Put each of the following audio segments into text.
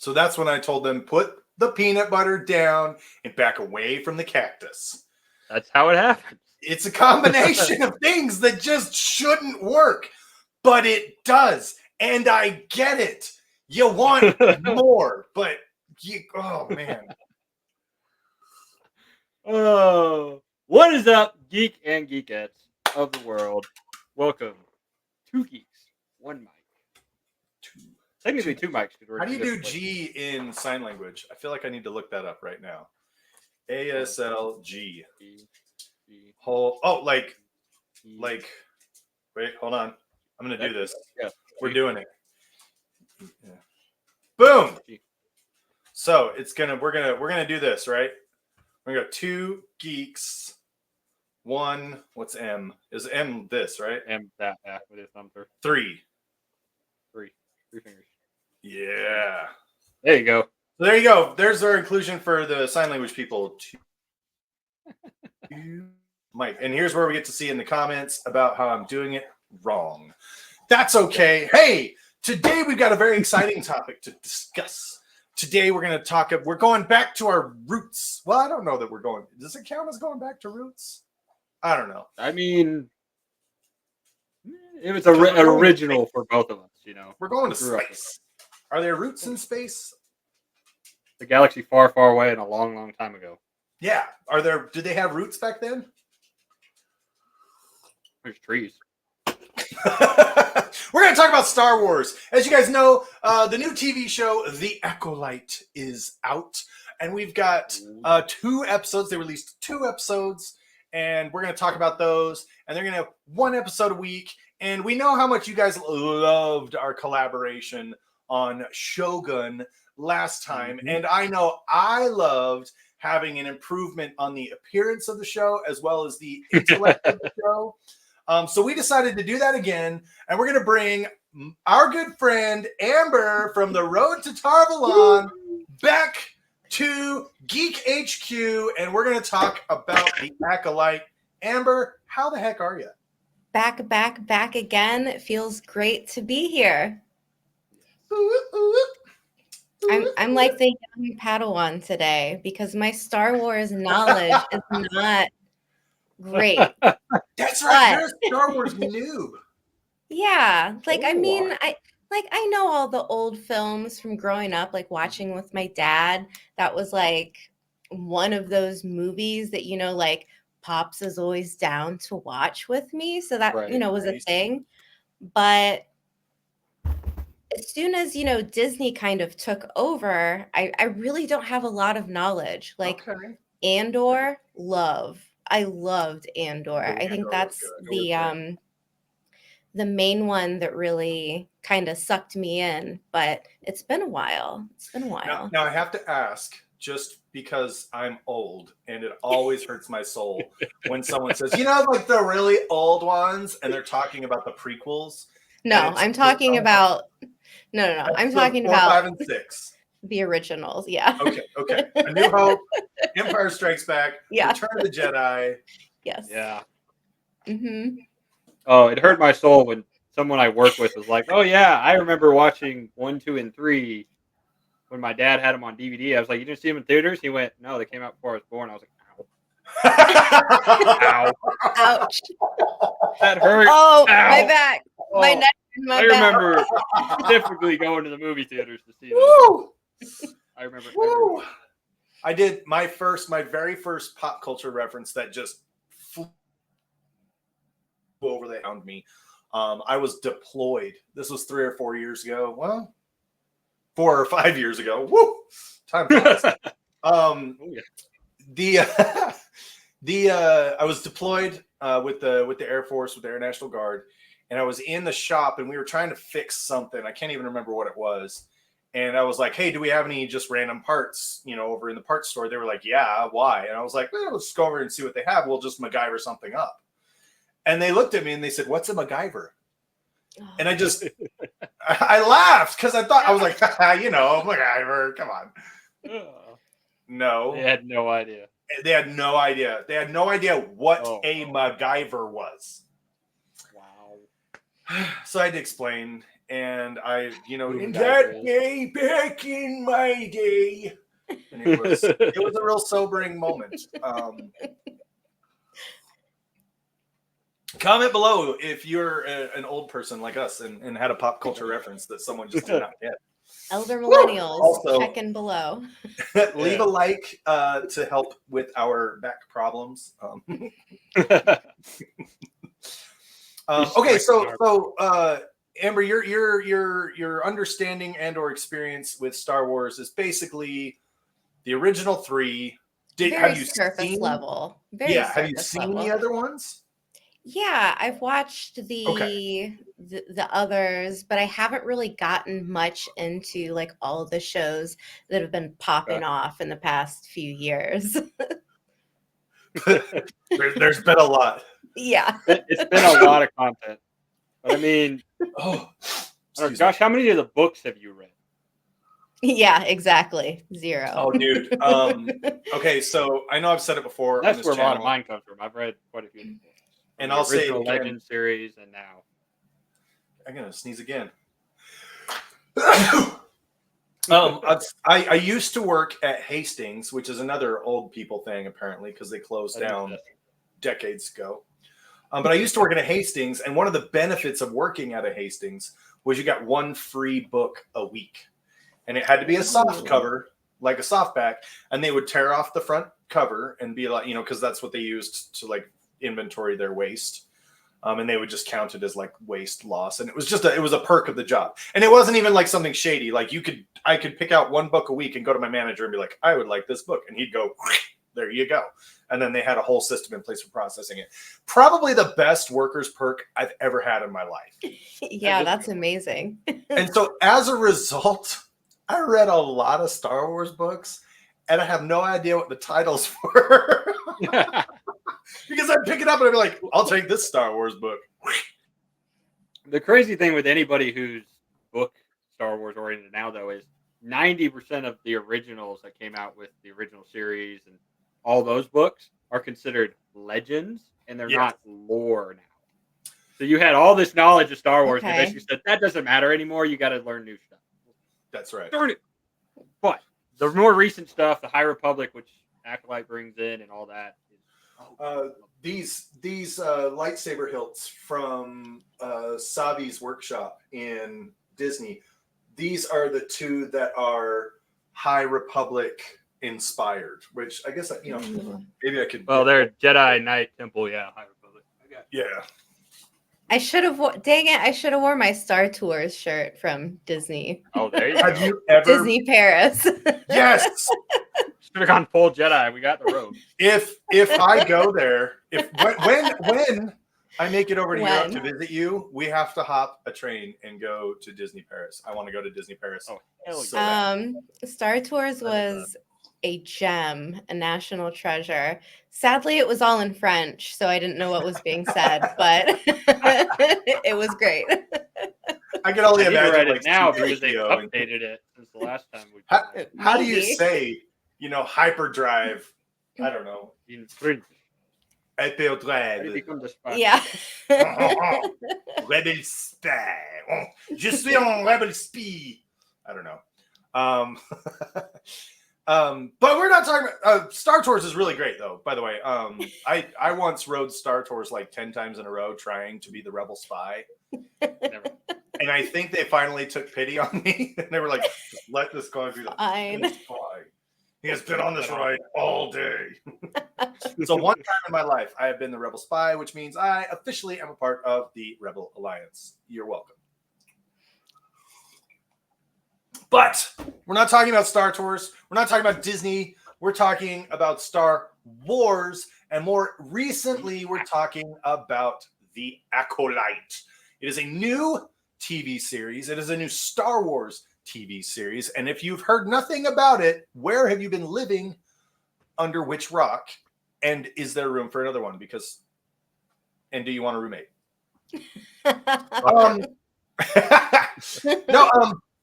So that's when I told them, put the peanut butter down and back away from the cactus. That's how it happens. It's a combination of things that just shouldn't work, but it does. And I get it. You want more, but oh man. Oh, what is up, geek and geekettes of the world? Welcome to Geeks, one mic. Technically two mics. How do you do G in sign language? I feel like I need to look that up right now. ASLG. Like, wait, hold on. I'm going to do this. Yeah. We're doing it. Yeah. Boom. So we're gonna do this, right? We're gonna go 2 geeks, 1. What's M? Is M this, right? M that with his thumb through. 3. 3 fingers. Yeah. There you go. So there you go. There's our inclusion for the sign language people. Mike, and here's where we get to see in the comments about how I'm doing it wrong. That's okay. Hey, today we've got a very exciting topic to discuss. Today we're going back to our roots. Well, I don't know that does it count as going back to roots? I don't know. I mean, it was original for both of us, you know. We're going to space. Are there roots in space? The galaxy far, far away and a long, long time ago. Yeah. Did they have roots back then? There's trees. We're going to talk about Star Wars. As you guys know, the new TV show, The Acolyte, is out. And we've got 2 episodes. They released 2 episodes. And we're going to talk about those. And they're going to have 1 episode a week. And we know how much you guys loved our collaboration on Shogun last time. Mm-hmm. And I know I loved having an improvement on the appearance of the show as well as the intellect of the show. So we decided to do that again, and we're going to bring our good friend Amber from the Road to Tarvalon back to Geek HQ, and we're going to talk about the Acolyte. Amber, how the heck are you? Back again. It feels great to be here. I'm like the young Padawan today because my Star Wars knowledge is not great. That's right. You're a Star Wars noob. Yeah. I know all the old films from growing up, like watching with my dad. That was like one of those movies that, like Pops is always down to watch with me. So that, was a thing. But as soon as, Disney kind of took over, I really don't have a lot of knowledge. Like Andor, I loved Andor. I think that's the main one that really kind of sucked me in, but it's been a while. Now I have to ask, just because I'm old and it always hurts my soul when someone says, like the really old ones, and they're talking about the prequels. No, I'm talking about no. I'm talking 4, about 5, and 6. The originals, yeah. Okay. A New Hope, Empire Strikes Back, Return of the Jedi. Yes. Yeah. Mm-hmm. Oh, it hurt my soul when someone I work with was like, "Oh yeah, I remember watching 1, 2, and 3 when my dad had them on DVD." I was like, "You didn't see them in theaters?" He went, "No, they came out before I was born." I was like, "Ow, ow, ouch, that hurt." Oh, ow. My back, my neck, my I back. remember specifically going to the movie theaters to see them. I remember. I did my very first pop culture reference that just flew over the around me. I was deployed. This was 3 or 4 years ago. Well, 4 or 5 years ago. Woo! Time flies. I was deployed with the Air Force, with the Air National Guard, and I was in the shop and we were trying to fix something. I can't even remember what it was. And I was like, "Hey, do we have any just random parts, over in the parts store?" They were like, "Yeah, why?" And I was like, "Well, let's just go over and see what they have. We'll just MacGyver something up." And they looked at me and they said, "What's a MacGyver?" And I laughed because I was like, MacGyver, come on. No. They had no idea. They had no idea. They had no idea what a MacGyver was. Wow. So I had to explain. And I, Boom in diapers. that day, back in my day, and it was a real sobering moment. Comment below if you're an old person like us and had a pop culture reference that someone just did not get. Elder millennials, Also, check in below. Leave a like to help with our back problems. Okay, so Amber, your understanding and or experience with Star Wars is basically the original 3. Have you surface seen level? have you seen the other ones? Yeah, I've watched the others, but I haven't really gotten much into like all the shows that have been popping off in the past few years. There's been a lot. Yeah. It's been a lot of content. But I mean, Josh, how many of the books have you read? Yeah, exactly. 0. Oh, dude. Okay, so I know I've said it before. That's where a lot of mine comes from. I've read quite a few books. And I'll say it again. Legend series, and now I'm gonna sneeze again. I used to work at Hastings, which is another old people thing apparently because they closed down decades ago. But I used to work at a Hastings, and one of the benefits of working at a Hastings was you got 1 free book a week, and it had to be a soft cover, like a softback, and they would tear off the front cover and be like, because that's what they used to like inventory their waste. And they would just count it as like waste loss. And it was just it was a perk of the job. And it wasn't even like something shady. Like I could pick out 1 book a week and go to my manager and be like, I would like this book. And he'd go, there you go. And then they had a whole system in place for processing it. Probably the best workers perk I've ever had in my life. Yeah, that's amazing. And so as a result, I read a lot of Star Wars books and I have no idea what the titles were. Because I'd pick it up and I'd be like, I'll take this Star Wars book. The crazy thing with anybody who's book Star Wars oriented now, though, is 90% of the originals that came out with the original series and all those books are considered legends, and they're not lore now. So you had all this knowledge of Star Wars, and they basically said, that doesn't matter anymore. You got to learn new stuff. That's right. Darn it. But the more recent stuff, the High Republic, which Acolyte brings in and all that, these lightsaber hilts from Savi's workshop in Disney, these are the 2 that are High Republic inspired, which I guess maybe I could. Well, they're Jedi Knight Temple, High Republic. Yeah. I should have. Dang it! I should have worn my Star Tours shirt from Disney. Oh, there you go. Have you ever Disney Paris? Yes. Should have gone full Jedi. We got the robe. If I go there, when I make it over to Europe to visit you, we have to hop a train and go to Disney Paris. I want to go to Disney Paris. Oh, hell yeah. Star Tours was a gem, a national treasure. Sadly, it was all in French, so I didn't know what was being said, but it was great. I can only imagine it now because they updated it since the last time we. How do you say, hyperdrive? I don't know. In French. Hyperdrive. Yeah. Rebel spy. Je suis un rebel spy. I don't know. But we're not talking about Star Tours is really great though, by the way. I once rode Star Tours like 10 times in a row trying to be the rebel spy. Never. And I think they finally took pity on me and they were like, let this guy be the spy. He has been on this ride all day. So one time in my life, I have been the rebel spy, which means I officially am a part of the Rebel Alliance. You're welcome. But we're not talking about Star Tours. We're not talking about Disney. We're talking about Star Wars. And more recently, we're talking about the Acolyte. It is a new TV series. It is a new Star Wars TV series. And if you've heard nothing about it, where have you been living? Under which rock? And is there room for another one? And do you want a roommate?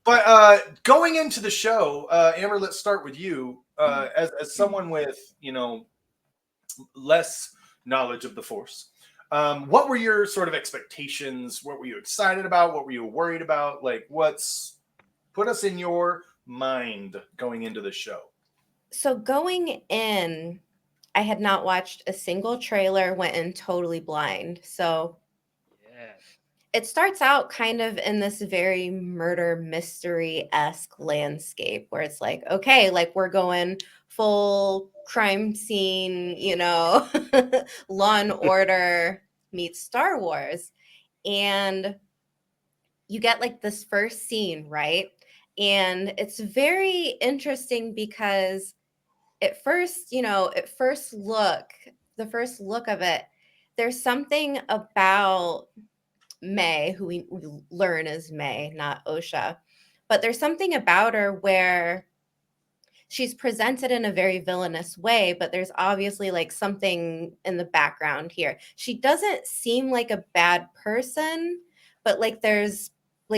But going into the show, Amber, let's start with you. As someone with, less knowledge of the Force, What were your sort of expectations? What were you excited about? What were you worried about? Like, put us in your mind going into the show. So going in, I had not watched a single trailer, went in totally blind. So Yes. it starts out kind of in this very murder mystery-esque landscape where it's like, okay, like we're going full crime scene, Law and Order meets Star Wars. And you get like this first scene, right? And it's very interesting because at first, the first look of it, there's something about May, who we learn is May, not Osha. But there's something about her where she's presented in a very villainous way, but there's obviously like something in the background here. She doesn't seem like a bad person, but like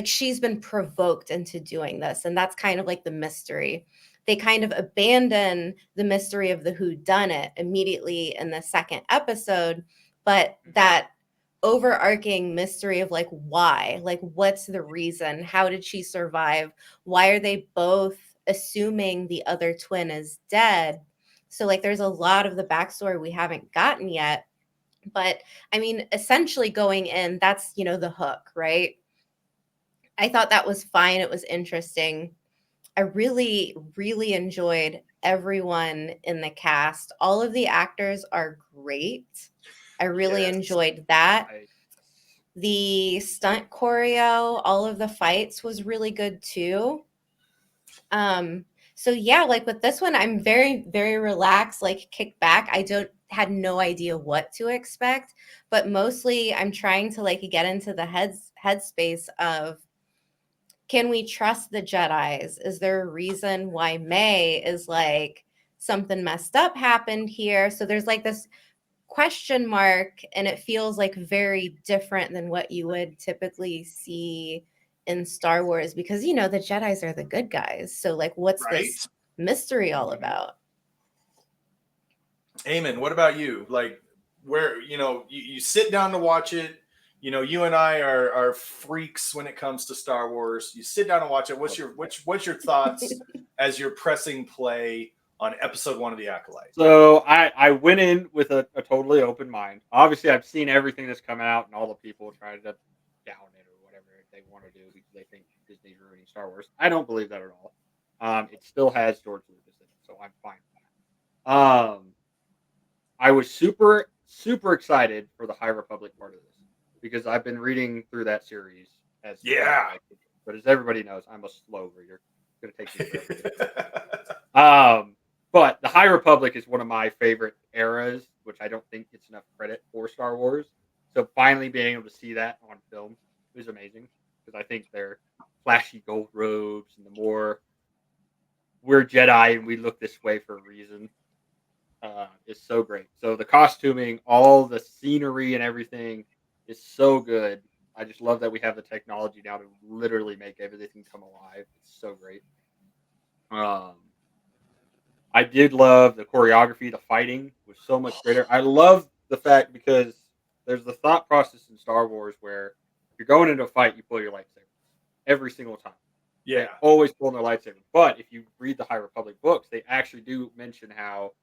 she's been provoked into doing this. And that's kind of like the mystery. They kind of abandon the mystery of the whodunit immediately in the second episode, but that overarching mystery of like why, like what's the reason, how did she survive, why are they both assuming the other twin is dead. So like there's a lot of the backstory we haven't gotten yet, but I mean essentially going in, that's the hook, right? I thought that was fine. It was interesting. I really really enjoyed everyone in the cast. All of the actors are great. I really enjoyed that. The stunt choreo, all of the fights was really good too. So yeah, like with this one, I'm very, very relaxed, like kick back. Had no idea what to expect, but mostly I'm trying to like get into the headspace of, can we trust the Jedis? Is there a reason why May is like something messed up happened here? So there's like this question mark, and it feels like very different than what you would typically see in Star Wars, because the Jedis are the good guys. So like what's this mystery all about? Eamon, what about you? Like, where you sit down to watch it, you and I are freaks when it comes to Star Wars. You sit down and watch it. What's your thoughts as you're pressing play on episode 1 of The Acolyte? So I went in with a totally open mind. Obviously, I've seen everything that's come out, and all the people try to down it or whatever they want to do because they think Disney's ruining Star Wars. I don't believe that at all. It still has George Lucas in it, so I'm fine with that. I was super, super excited for the High Republic part of this because I've been reading through that series but as everybody knows, I'm a slow reader. It's going to take me forever. But the High Republic is one of my favorite eras, which I don't think gets enough credit for Star Wars. So finally being able to see that on film is amazing because I think their flashy gold robes and the more we're Jedi and we look this way for a reason is so great. So the costuming, all the scenery and everything is so good. I just love that we have the technology now to literally make everything come alive. It's so great. I did love the choreography. The fighting was so much greater. I love the fact because there's the thought process in Star Wars where if you're going into a fight, you pull your lightsaber every single time. Yeah, they always pulling their lightsaber. But if you read the High Republic books, they actually do mention how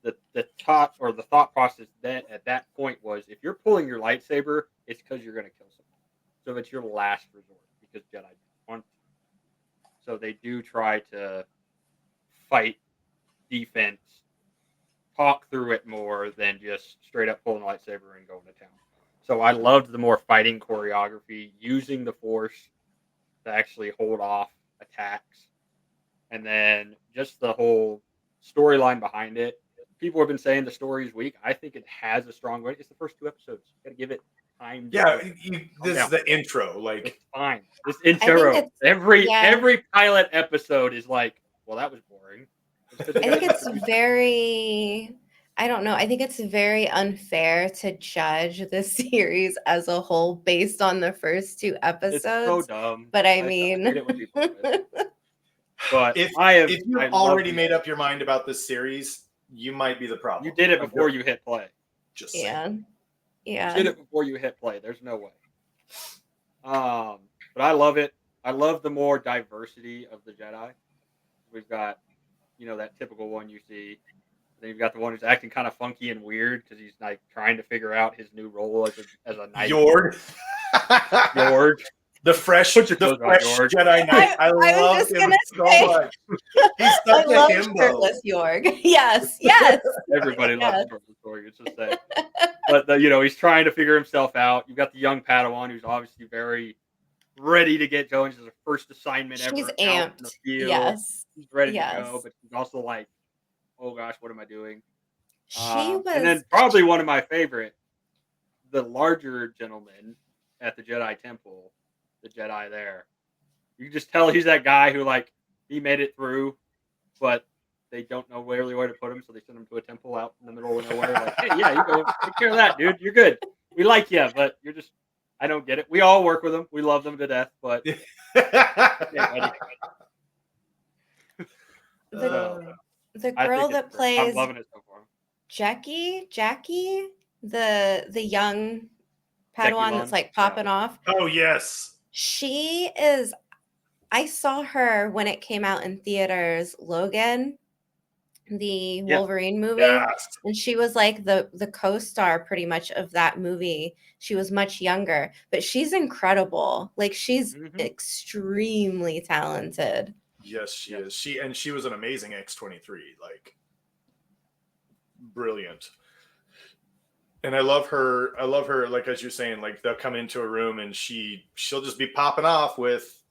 the thought process then at that point was if you're pulling your lightsaber, it's because you're going to kill someone. So it's your last resort because Jedi don't want to. So they do try to fight defense, talk through it more than just straight up pulling a lightsaber and going to town. So I loved the more fighting choreography, using the Force to actually hold off attacks, and then just the whole storyline behind it. People have been saying the story is weak. I think it has a strong way. It's the first 2 episodes. You got to give it time. Yeah, this is the intro. Like, it's fine. This intro, every pilot episode is like, well, that was boring. I think it's very, I don't know. I think it's very unfair to judge the series as a whole based on the first 2 episodes. It's so dumb. But I mean, I hate it when people do it. But if you've already made up your mind about this series, you might be the problem. You did it before you hit play. Just saying. Yeah. Did it before you hit play. There's no way. But I love it. I love the more diversity of the Jedi. We've got, that typical one you see. Then you've got the one who's acting kind of funky and weird because he's like trying to figure out his new role as a knight. Yord. The fresh Jedi Knight. I love him so much. He's such a himbo. Shirtless Yorg. Yes. Everybody loves shirtless Yorg. It's just that. But he's trying to figure himself out. You've got the young Padawan who's obviously very ready to get going. This is her first assignment ever. She's out amped. in the field. Yes. She's ready to go, but she's also like, oh gosh, what am I doing? And then probably one of my favorite, the larger gentleman at the Jedi Temple, the Jedi there. You can just tell he's that guy who he made it through, but they don't know really where to put him, so they send him to a temple out in the middle of nowhere. Like, hey, yeah, you go take care of that, dude. You're good. We like you, but you're just. I don't get it. We all work with them. We love them to death, but the girl that plays I'm loving it so far. Jackie, the young Padawan that's like popping off. Oh yes. She is. I saw her when it came out in theaters, Logan, the Wolverine movie, and she was like the co-star pretty much of that movie. She was much younger, but she's incredible. Like she's extremely talented. Yes, she is. She was an amazing X-23, like brilliant. And I love her, like as you're saying, like they'll come into a room and she'll just be popping off with,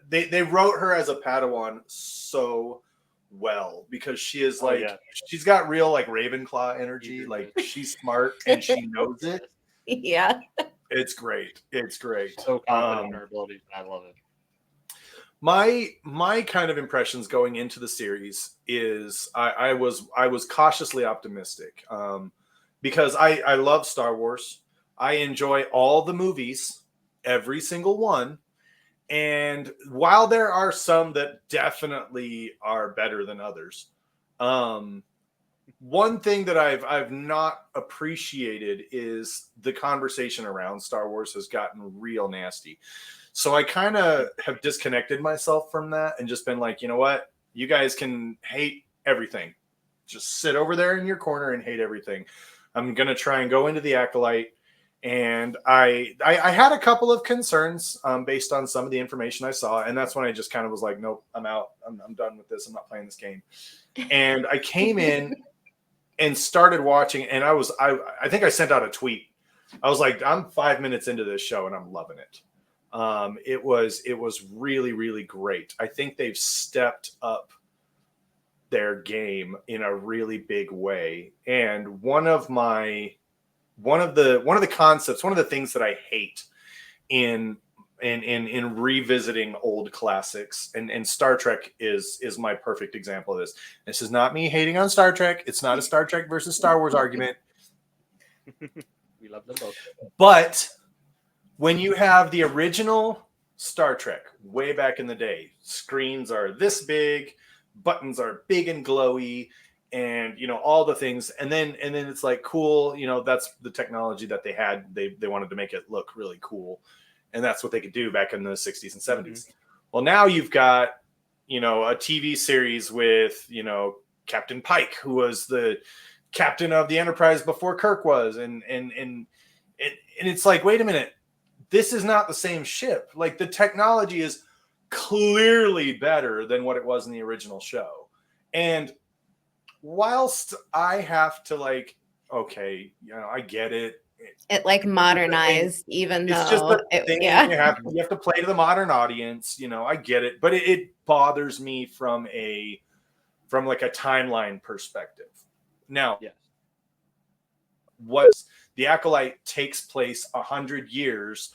they wrote her as a Padawan so well because she is she's got real like Ravenclaw energy, like she's smart and she knows it. Yeah. It's great. So confident in her abilities, and I love it. My kind of impressions going into the series is I was cautiously optimistic because I love Star Wars. I enjoy all the movies, every single one. And while there are some that definitely are better than others, one thing that I've not appreciated is the conversation around Star Wars has gotten real nasty. So I kind of have disconnected myself from that and just been like, you know what? You guys can hate everything. Just sit over there in your corner and hate everything. I'm going to try and go into the Acolyte. And I had a couple of concerns based on some of the information I saw. And that's when I just kind of was like, nope, I'm out. I'm done with this. I'm not playing this game. And I came in and started watching. And I think I sent out a tweet. I was like, I'm 5 minutes into this show and I'm loving it. It was really, really great. I think they've stepped up their game in a really big way. And one of the concepts, one of the things that I hate in revisiting old classics, and Star Trek is my perfect example of this. This is not me hating on Star Trek. It's not a Star Trek versus Star Wars argument. We love them both. But when you have the original Star Trek way back in the day, screens are this big, buttons are big and glowy, and all the things, and then it's like cool, that's the technology that they had. They wanted to make it look really cool, and that's what they could do back in the 60s and 70s. Well, now you've got a TV series with Captain Pike, who was the captain of the Enterprise before Kirk was, and it's like, wait a minute, this is not the same ship. Like the technology is clearly better than what it was in the original show. And whilst I have to okay, I get it. It modernized, even though it's just the thing you have to play to the modern audience. I get it, but it bothers me from a timeline perspective. Now, yes, the Acolyte takes place 100 years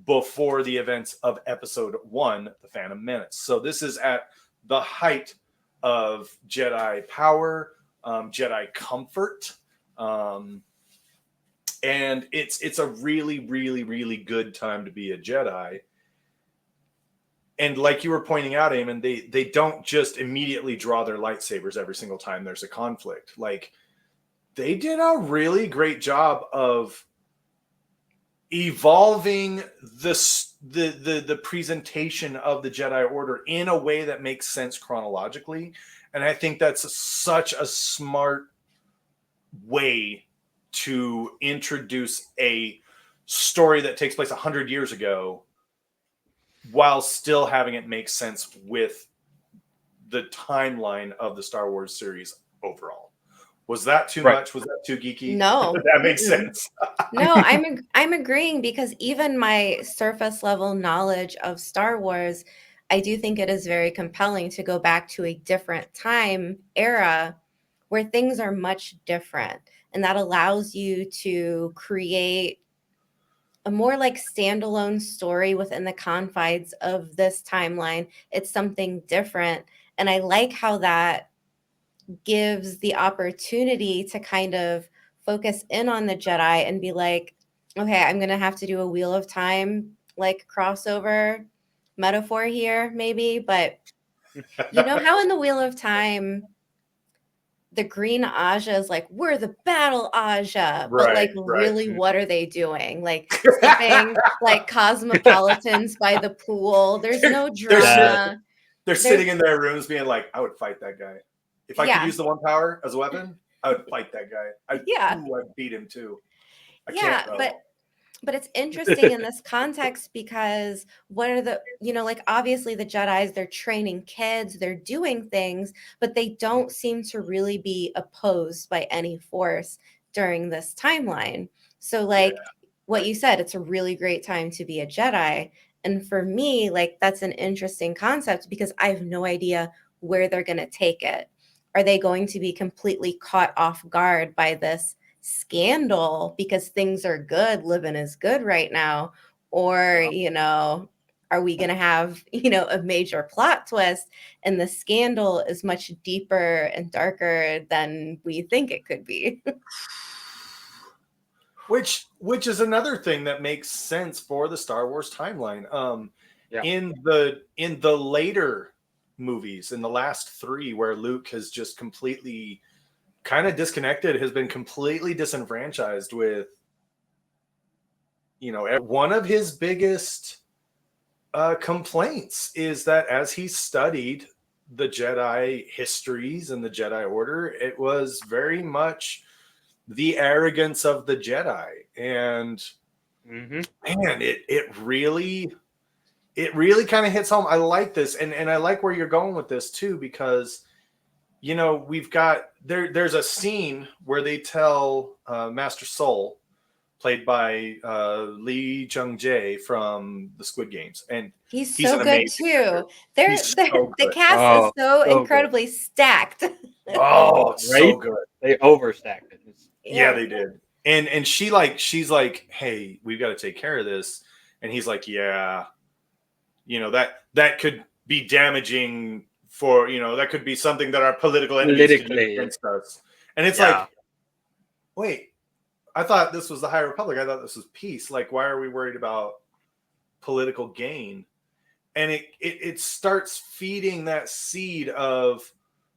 before the events of Episode 1, The Phantom Menace. So this is at the height of Jedi power, Jedi comfort, and it's a really, really, really good time to be a Jedi. And like you were pointing out, Eamon, they don't just immediately draw their lightsabers every single time there's a conflict. Like they did a really great job of evolving the presentation of the Jedi Order in a way that makes sense chronologically. And I think that's such a smart way to introduce a story that takes place 100 years ago while still having it make sense with the timeline of the Star Wars series overall. Was that too much? Was that too geeky? No. That makes sense. No, I'm agreeing, because even my surface level knowledge of Star Wars, I do think it is very compelling to go back to a different time era where things are much different. And that allows you to create a more like standalone story within the confines of this timeline. It's something different. And I like how that gives the opportunity to kind of focus in on the Jedi and be like, okay, I'm going to have to do a Wheel of Time like crossover metaphor here, maybe. But you know how in the Wheel of Time, the green Aja is like, we're the battle Aja, but like, really, what are they doing? Like sipping like cosmopolitans by the pool. There's no drama. They're sitting in their rooms being like, I would fight that guy. If I could use the one power as a weapon, I would fight that guy. I'd beat him too. I can't, though. But it's interesting in this context, because what are the, like, obviously the Jedis, they're training kids, they're doing things, but they don't seem to really be opposed by any force during this timeline. So like what you said, it's a really great time to be a Jedi. And for me, like, that's an interesting concept, because I have no idea where they're going to take it. Are they going to be completely caught off guard by this scandal because things are good, living is good right now? Or, are we going to have, a major plot twist, and the scandal is much deeper and darker than we think it could be? Which is another thing that makes sense for the Star Wars timeline. In the later movies, in the last 3, where Luke has just completely kind of disconnected, has been completely disenfranchised with, one of his biggest complaints is that as he studied the Jedi histories and the Jedi Order, it was very much the arrogance of the Jedi. And man, it really kind of hits home. I like this, and I like where you're going with this too, because we've got there's a scene where they tell Master Soul, played by Lee Jung-jae from the Squid Games, and he's so good too. The cast is so incredibly stacked. So good. They overstacked it. Yeah, they did. And she's like, hey, we've got to take care of this. And he's like, yeah, that could be damaging for, that could be something that our political enemies could do against us. And it's like, wait, I thought this was the High Republic. I thought this was peace. Like, why are we worried about political gain? And it starts feeding that seed of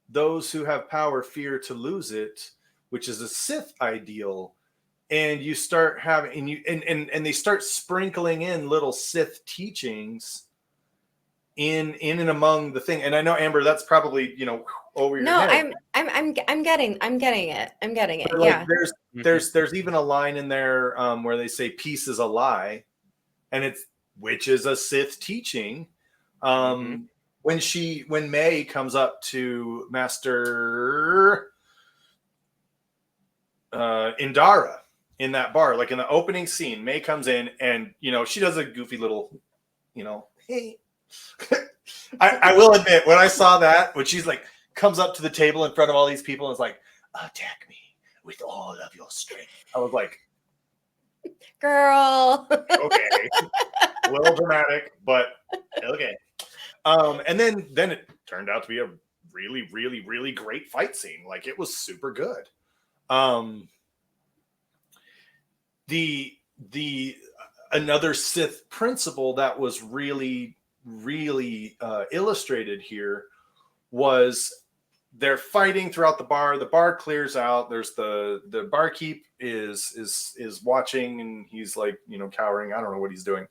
those who have power fear to lose it, which is a Sith ideal. And you start having, and they start sprinkling in little Sith teachings in and among the thing. And I know, Amber, that's probably, over your head. I'm getting it. But like, there's even a line in there where they say peace is a lie, and which is a Sith teaching. When May comes up to Master Indara in that bar, like in the opening scene, May comes in and she does a goofy little, hey. I will admit, when I saw that, when she's like comes up to the table in front of all these people and is like, attack me with all of your strength, I was like, girl, okay, a little dramatic, but okay. And then it turned out to be a really, really, really great fight scene. Like, it was super good. The another Sith principle that was really illustrated here was they're fighting throughout the bar. The bar clears out. There's the barkeep is watching, and he's like, cowering. I don't know what he's doing.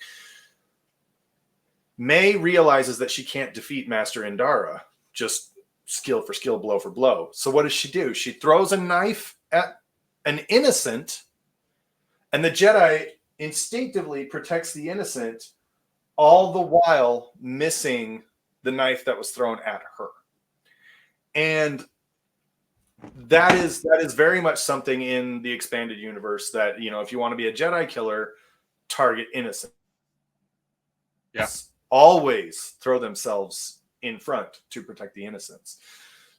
May realizes that she can't defeat Master Indara, just skill for skill, blow for blow. So what does she do? She throws a knife at an innocent, and the Jedi instinctively protects the innocent, all the while missing the knife that was thrown at her. And that is very much something in the expanded universe that, if you want to be a Jedi killer, target innocent. Yes. Always throw themselves in front to protect the innocents.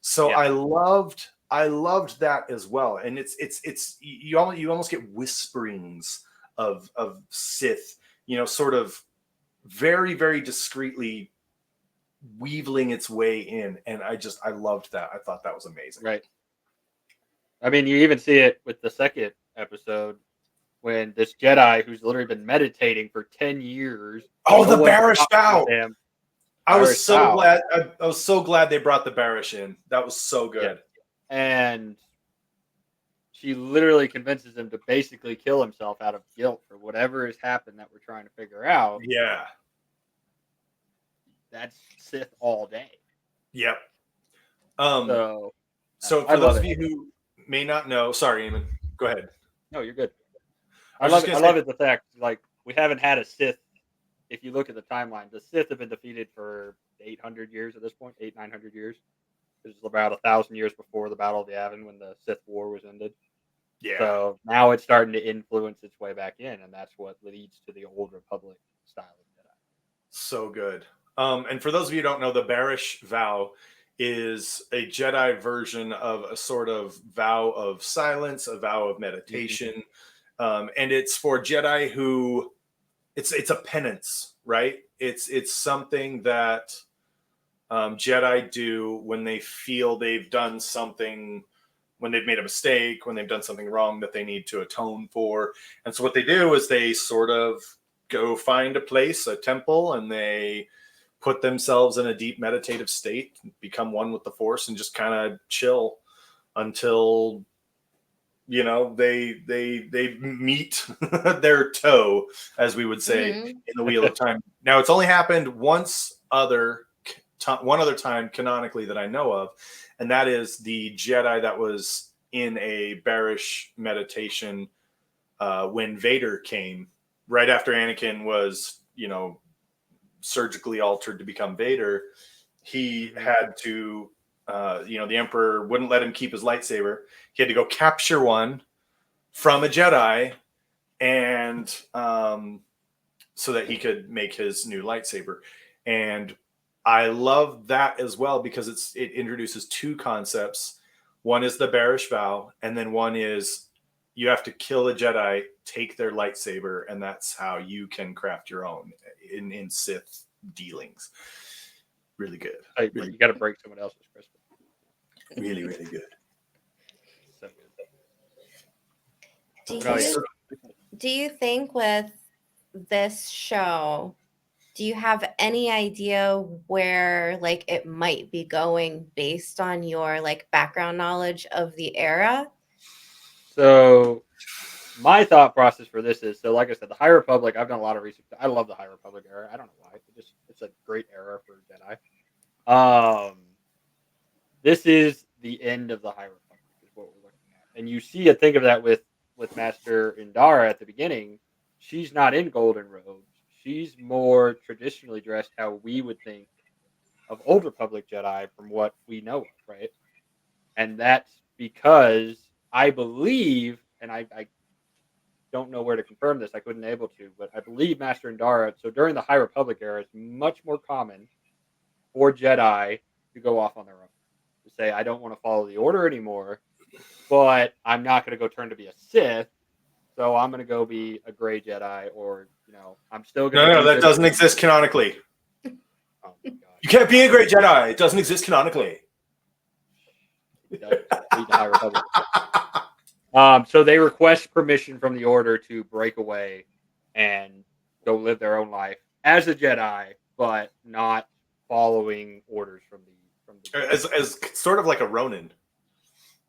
So I loved that as well. And it's you almost get whisperings of Sith, sort of very, very discreetly weaving its way in. And I loved that. I thought that was amazing. Right. I mean, you even see it with the second episode when this Jedi who's literally been meditating for 10 years. Oh, the Barash Vow. I was so Vow. glad. I was so glad they brought the Barash in. That was so good. Yeah. And she literally convinces him to basically kill himself out of guilt for whatever has happened that we're trying to figure out. Yeah. That's Sith all day. Yep. So for those of you who may not know, sorry, Eamon, go ahead. No, you're good. I love it. The fact, like, we haven't had a Sith. If you look at the timeline, the Sith have been defeated for 800 years at this point, 900 years. This is about 1,000 years before the Battle of Yavin when the Sith War was ended. Yeah. So now it's starting to influence its way back in, and that's what leads to the Old Republic style of Jedi. So good. And for those of you who don't know, the Barash Vow is a Jedi version of a sort of vow of silence, a vow of meditation. Mm-hmm. And it's for Jedi who it's a penance, right? It's something that Jedi do when they feel they've done something, when they've made a mistake, when they've done something wrong that they need to atone for. And so what they do is they sort of go find a place, a temple, and they put themselves in a deep meditative state, become one with the Force, and just kind of chill until they meet their toe, as we would say, in the Wheel of Time. Now, it's only happened one other time canonically that I know of, and that is the Jedi that was in a Barash meditation when Vader came, right after Anakin was, surgically altered to become Vader. He had to, the Emperor wouldn't let him keep his lightsaber. He had to go capture one from a Jedi, and so that he could make his new lightsaber. And I love that as well because it introduces two concepts. One is the Barash Vow, and then one is you have to kill a Jedi, take their lightsaber, and that's how you can craft your own in Sith dealings. Really good. You got to break someone else's crystal. Really, really good. So good. Do you think with this show, do you have any idea where it might be going based on your background knowledge of the era? So my thought process for this is, like I said, the High Republic, I've done a lot of research. I love the High Republic era. I don't know why. It's a great era for Jedi. This is the end of the High Republic is what we're looking at. And you see it, think of that with Master Indara at the beginning. She's not in golden robes. She's more traditionally dressed how we would think of Old Republic Jedi from what we know of, right? And that's because I believe, and I don't know where to confirm this, I couldn't able to, but I believe Master Indara, so during the High Republic era, it's much more common for Jedi to go off on their own. To say, I don't want to follow the Order anymore, but I'm not going to go turn to be a Sith, so I'm going to go be a gray Jedi, or, I'm still going to... No, that doesn't exist canonically. Oh my God. You can't be a gray Jedi. It doesn't exist canonically. So they request permission from the Order to break away and go live their own life as a Jedi, but not following orders from from the as sort of like a Ronin.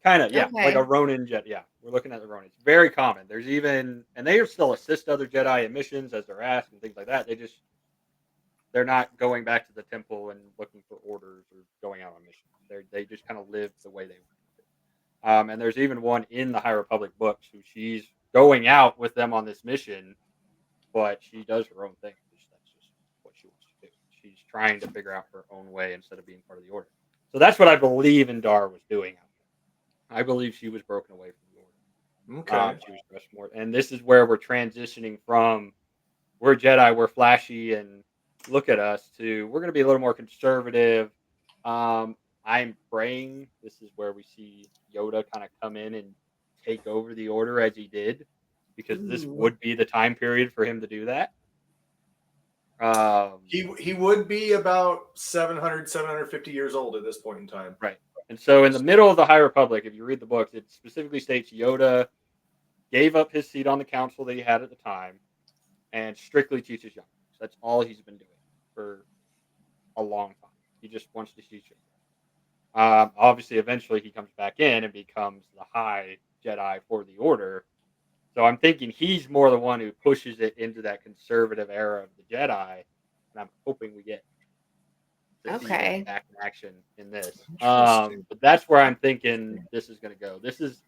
kind of, yeah, Okay. like a Ronin Jedi. Yeah, we're looking at the Ronin. It's very common. There's even, and they still assist other Jedi in missions as they're asked and things like that. They're not going back to the temple and looking for orders or going out on missions. They just kind of live the way they want to. And there's even one in the High Republic books who she's going out with them on this mission, but she does her own thing. That's just what she wants to do. She's trying to figure out her own way instead of being part of the Order. So that's what I believe Indar was doing out there. I believe she was broken away from the Order. Okay. She was dressed more, and this is where we're transitioning from we're Jedi, we're flashy, and look at us to we're going to be a little more conservative. I'm praying this is where we see Yoda kind of come in and take over the Order as he did, because this Ooh. would be the time period for him to do that. He would be about 750 years old at this point in time. Right. And so in the middle of the High Republic, if you read the books, it specifically states Yoda gave up his seat on the council that he had at the time and strictly teaches young. That's all he's been doing for a long time. He just wants to teach young. Obviously, eventually he comes back in and becomes the High Jedi for the Order. So I'm thinking he's more the one who pushes it into that conservative era of the Jedi, and I'm hoping we get to see that back in action in this. But that's where I'm thinking this is going to go. This is,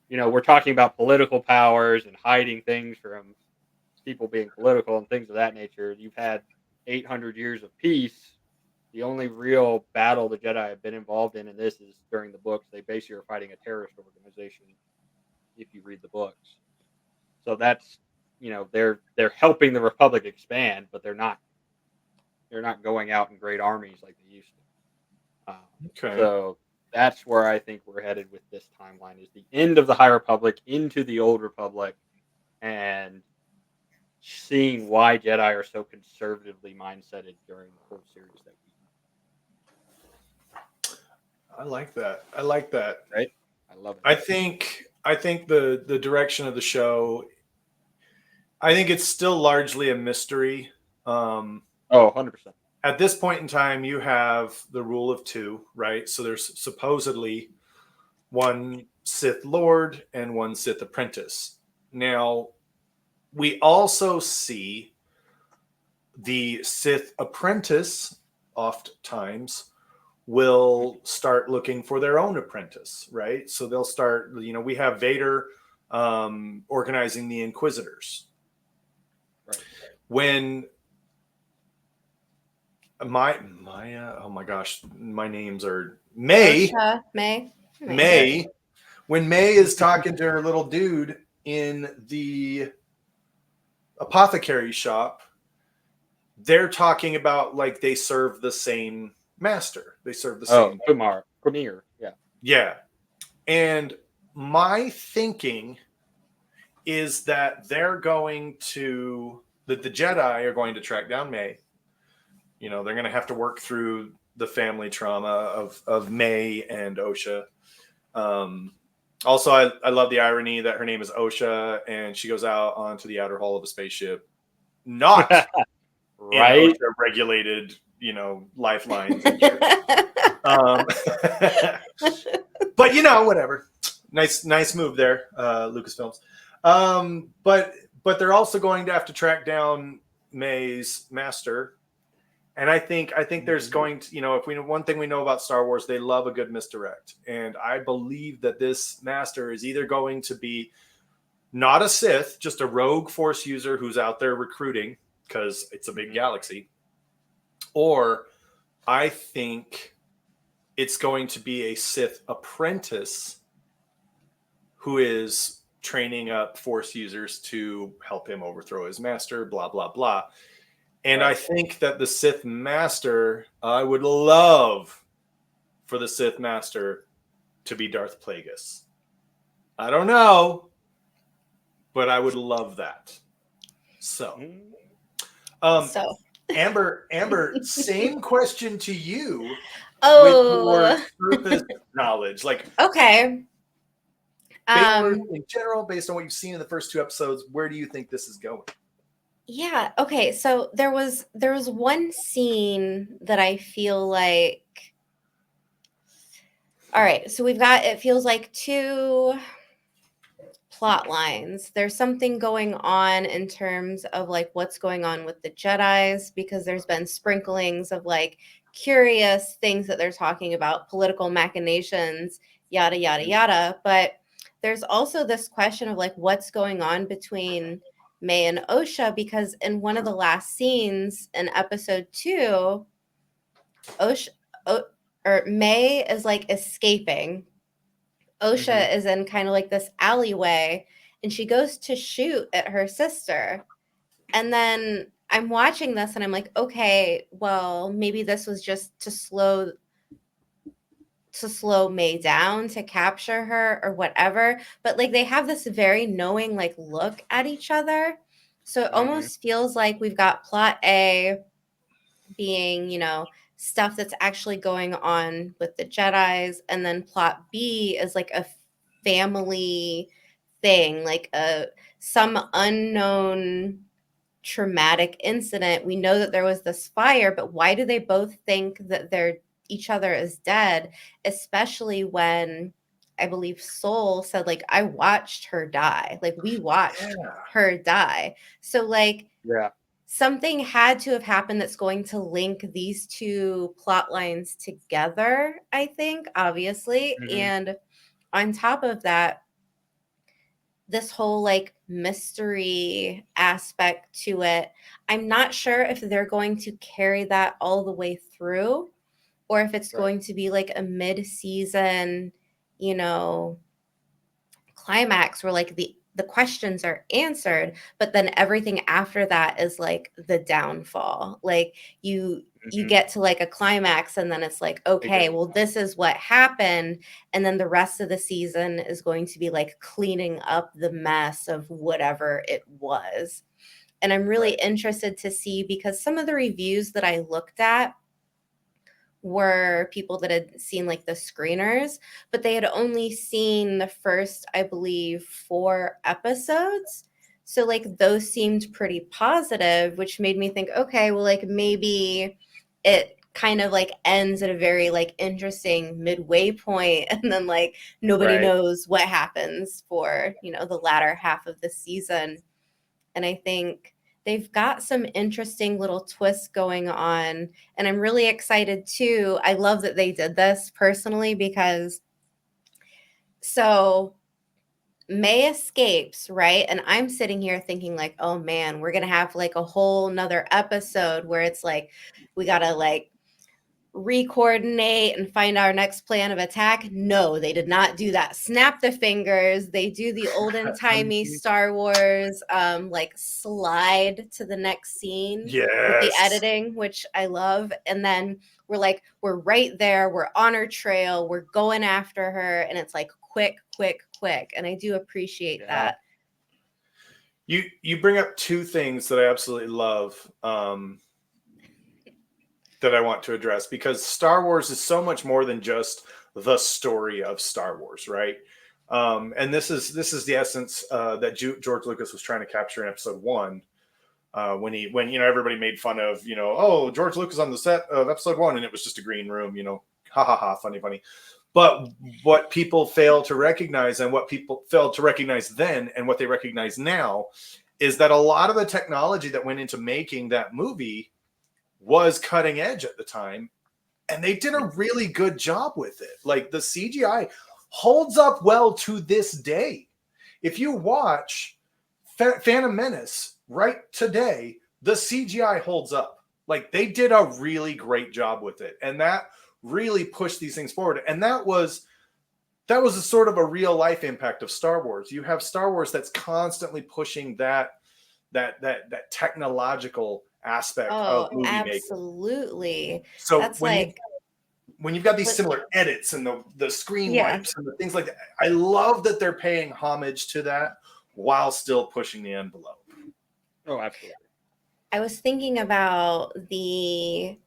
we're talking about political powers and hiding things from people being political and things of that nature. You've had 800 years of peace. The only real battle the Jedi have been involved in this is during the books. They basically are fighting a terrorist organization, if you read the books. So that's, they're helping the Republic expand, but they're not going out in great armies like they used to. Okay. So that's where I think we're headed with this timeline, is the end of the High Republic into the Old Republic, and seeing why Jedi are so conservatively mindseted during the whole series that we. I like that. I like that. Right. I love it. I think the direction of the show, I think it's still largely a mystery. 100%. At this point in time, you have the rule of two, right? So there's supposedly one Sith Lord and one Sith apprentice. Now, we also see the Sith apprentice oftentimes will start looking for their own apprentice, right? So they'll start, we have Vader organizing the Inquisitors. Right. When oh my gosh, my names are May. May. When May is talking to her little dude in the apothecary shop, they're talking about like they serve the same master. They serve the same. Premier. Yeah. Yeah. And my thinking is that they're going to, that the Jedi are going to track down May. They're going to have to work through the family trauma of May and Osha. Also, I love the irony that her name is Osha and she goes out onto the outer hull of a spaceship, not right, in OSHA regulated, lifelines. But whatever. Nice move there, Lucasfilms. But they're also going to have to track down May's master. And I think there's going to, if one thing we know about Star Wars, they love a good misdirect. And I believe that this master is either going to be not a Sith, just a rogue Force user who's out there recruiting because it's a big galaxy. Or I think it's going to be a Sith apprentice who is training up Force users to help him overthrow his master, blah, blah, blah. And I think that the Sith Master, I would love for the Sith Master to be Darth Plagueis. I don't know, but I would love that. So, Amber, same question to you. Oh, with more surface knowledge, like okay. In general, based on what you've seen in the first two episodes, where do you think this is going? Yeah. Okay. So there was one scene that I feel like All right, so we've got, it feels like, two plot lines. There's something going on in terms of like what's going on with the Jedis, because there's been sprinklings of like curious things that they're talking about, political machinations, yada, yada, yada. But there's also this question of like what's going on between May and Osha, because in one of the last scenes in episode 2, Osha, or May is like escaping. Osha is in kind of like this alleyway, and she goes to shoot at her sister. And then I'm watching this and I'm like, okay, well, maybe this was just to slow May down, to capture her or whatever. But like they have this very knowing like look at each other. So it almost feels like we've got plot A being, you know, stuff that's actually going on with the Jedis, and then plot B is like a family thing, like some unknown traumatic incident. We know that there was this fire, but why do they both think that each other is dead? Especially when I believe Soul said, like, I watched her die. Like, we watched her die. So, like, something had to have happened that's going to link these two plot lines together, I think, obviously. And on top of that, this whole like mystery aspect to it, I'm not sure if they're going to carry that all the way through, or if it's going to be like a mid-season, you know, climax where like the questions are answered, but then everything after that is like the downfall. Like you get to like a climax and then it's like, okay, well, this is what happened. And then the rest of the season is going to be like cleaning up the mess of whatever it was. And I'm really interested to see, because some of the reviews that I looked at were people that had seen like the screeners, but they had only seen the first, I believe, 4 episodes. So like those seemed pretty positive, which made me think, okay, well, like maybe it kind of like ends at a very like interesting midway point, and then like nobody knows what happens for, you know, the latter half of the season. And I think they've got some interesting little twists going on, and I'm really excited too. I love that they did this personally, because so May escapes, right? And I'm sitting here thinking like, oh man, we're gonna have like a whole nother episode where it's like we gotta like re-coordinate and find our next plan of attack. No, they did not do that. Snap the fingers. They do the olden-timey Star Wars like slide to the next scene with the editing, which I love. And then we're right there, we're on her trail, we're going after her, and it's like quick. And I do appreciate that. You bring up 2 things that I absolutely love, that I want to address, because Star Wars is so much more than just the story of Star Wars, right? And this is the essence that George Lucas was trying to capture in Episode 1, when you know, everybody made fun of, you know, oh, George Lucas on the set of Episode 1 and it was just a green room, you know, ha ha ha, funny. But what people fail to recognize, and what people failed to recognize then and what they recognize now, is that a lot of the technology that went into making that movie was cutting edge at the time, and they did a really good job with it. Like the CGI holds up well to this day. If you watch Phantom Menace right today, the CGI holds up. Like they did a really great job with it, and that really pushed these things forward. And that was a sort of a real life impact of Star Wars. You have Star Wars that's constantly pushing that technological aspect of movie making. Absolutely. So that's when you've got these similar edits and the screen wipes and the things like that, I love that they're paying homage to that while still pushing the envelope. Oh, absolutely. I was thinking about the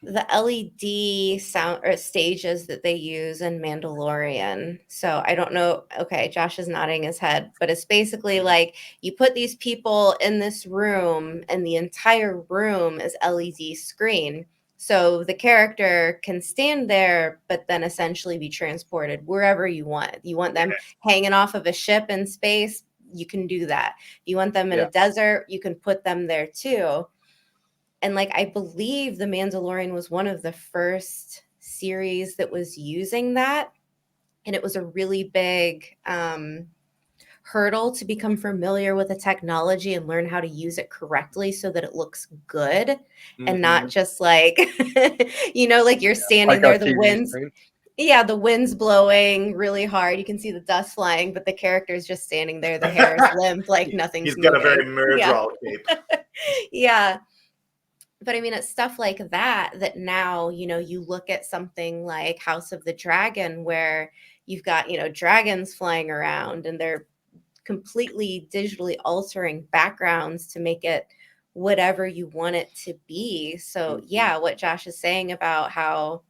LED sound or stages that they use in Mandalorian. So I don't know. Okay, Josh is nodding his head, but it's basically like you put these people in this room and the entire room is LED screen. So the character can stand there, but then essentially be transported wherever you want. You want them hanging off of a ship in space, you can do that. You want them in a desert, you can put them there too. And like, I believe The Mandalorian was one of the first series that was using that. And it was a really big hurdle to become familiar with the technology and learn how to use it correctly so that it looks good and not just like, like you're standing there, the wind's the wind's blowing really hard. You can see the dust flying, but the character is just standing there. The hair is limp, like nothing's moving. He's got moving. a very Myrddraal cape. Yeah. But I mean, it's stuff like that now, you look at something like House of the Dragon, where you've got, dragons flying around and they're completely digitally altering backgrounds to make it whatever you want it to be. So what Josh is saying about how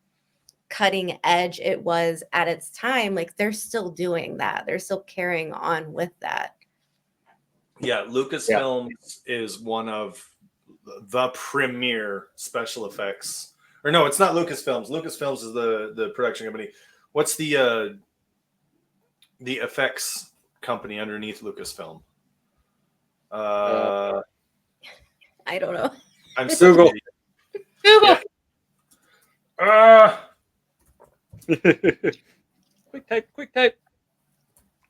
cutting edge it was at its time, like they're still doing that. They're still carrying on with that. Yeah, Lucasfilms is one of the premier special effects. Or no, it's not Lucasfilms. Lucasfilms is the production company. What's the effects company underneath Lucasfilm? I don't know. I'm so Google. Google. Yeah. Quick type.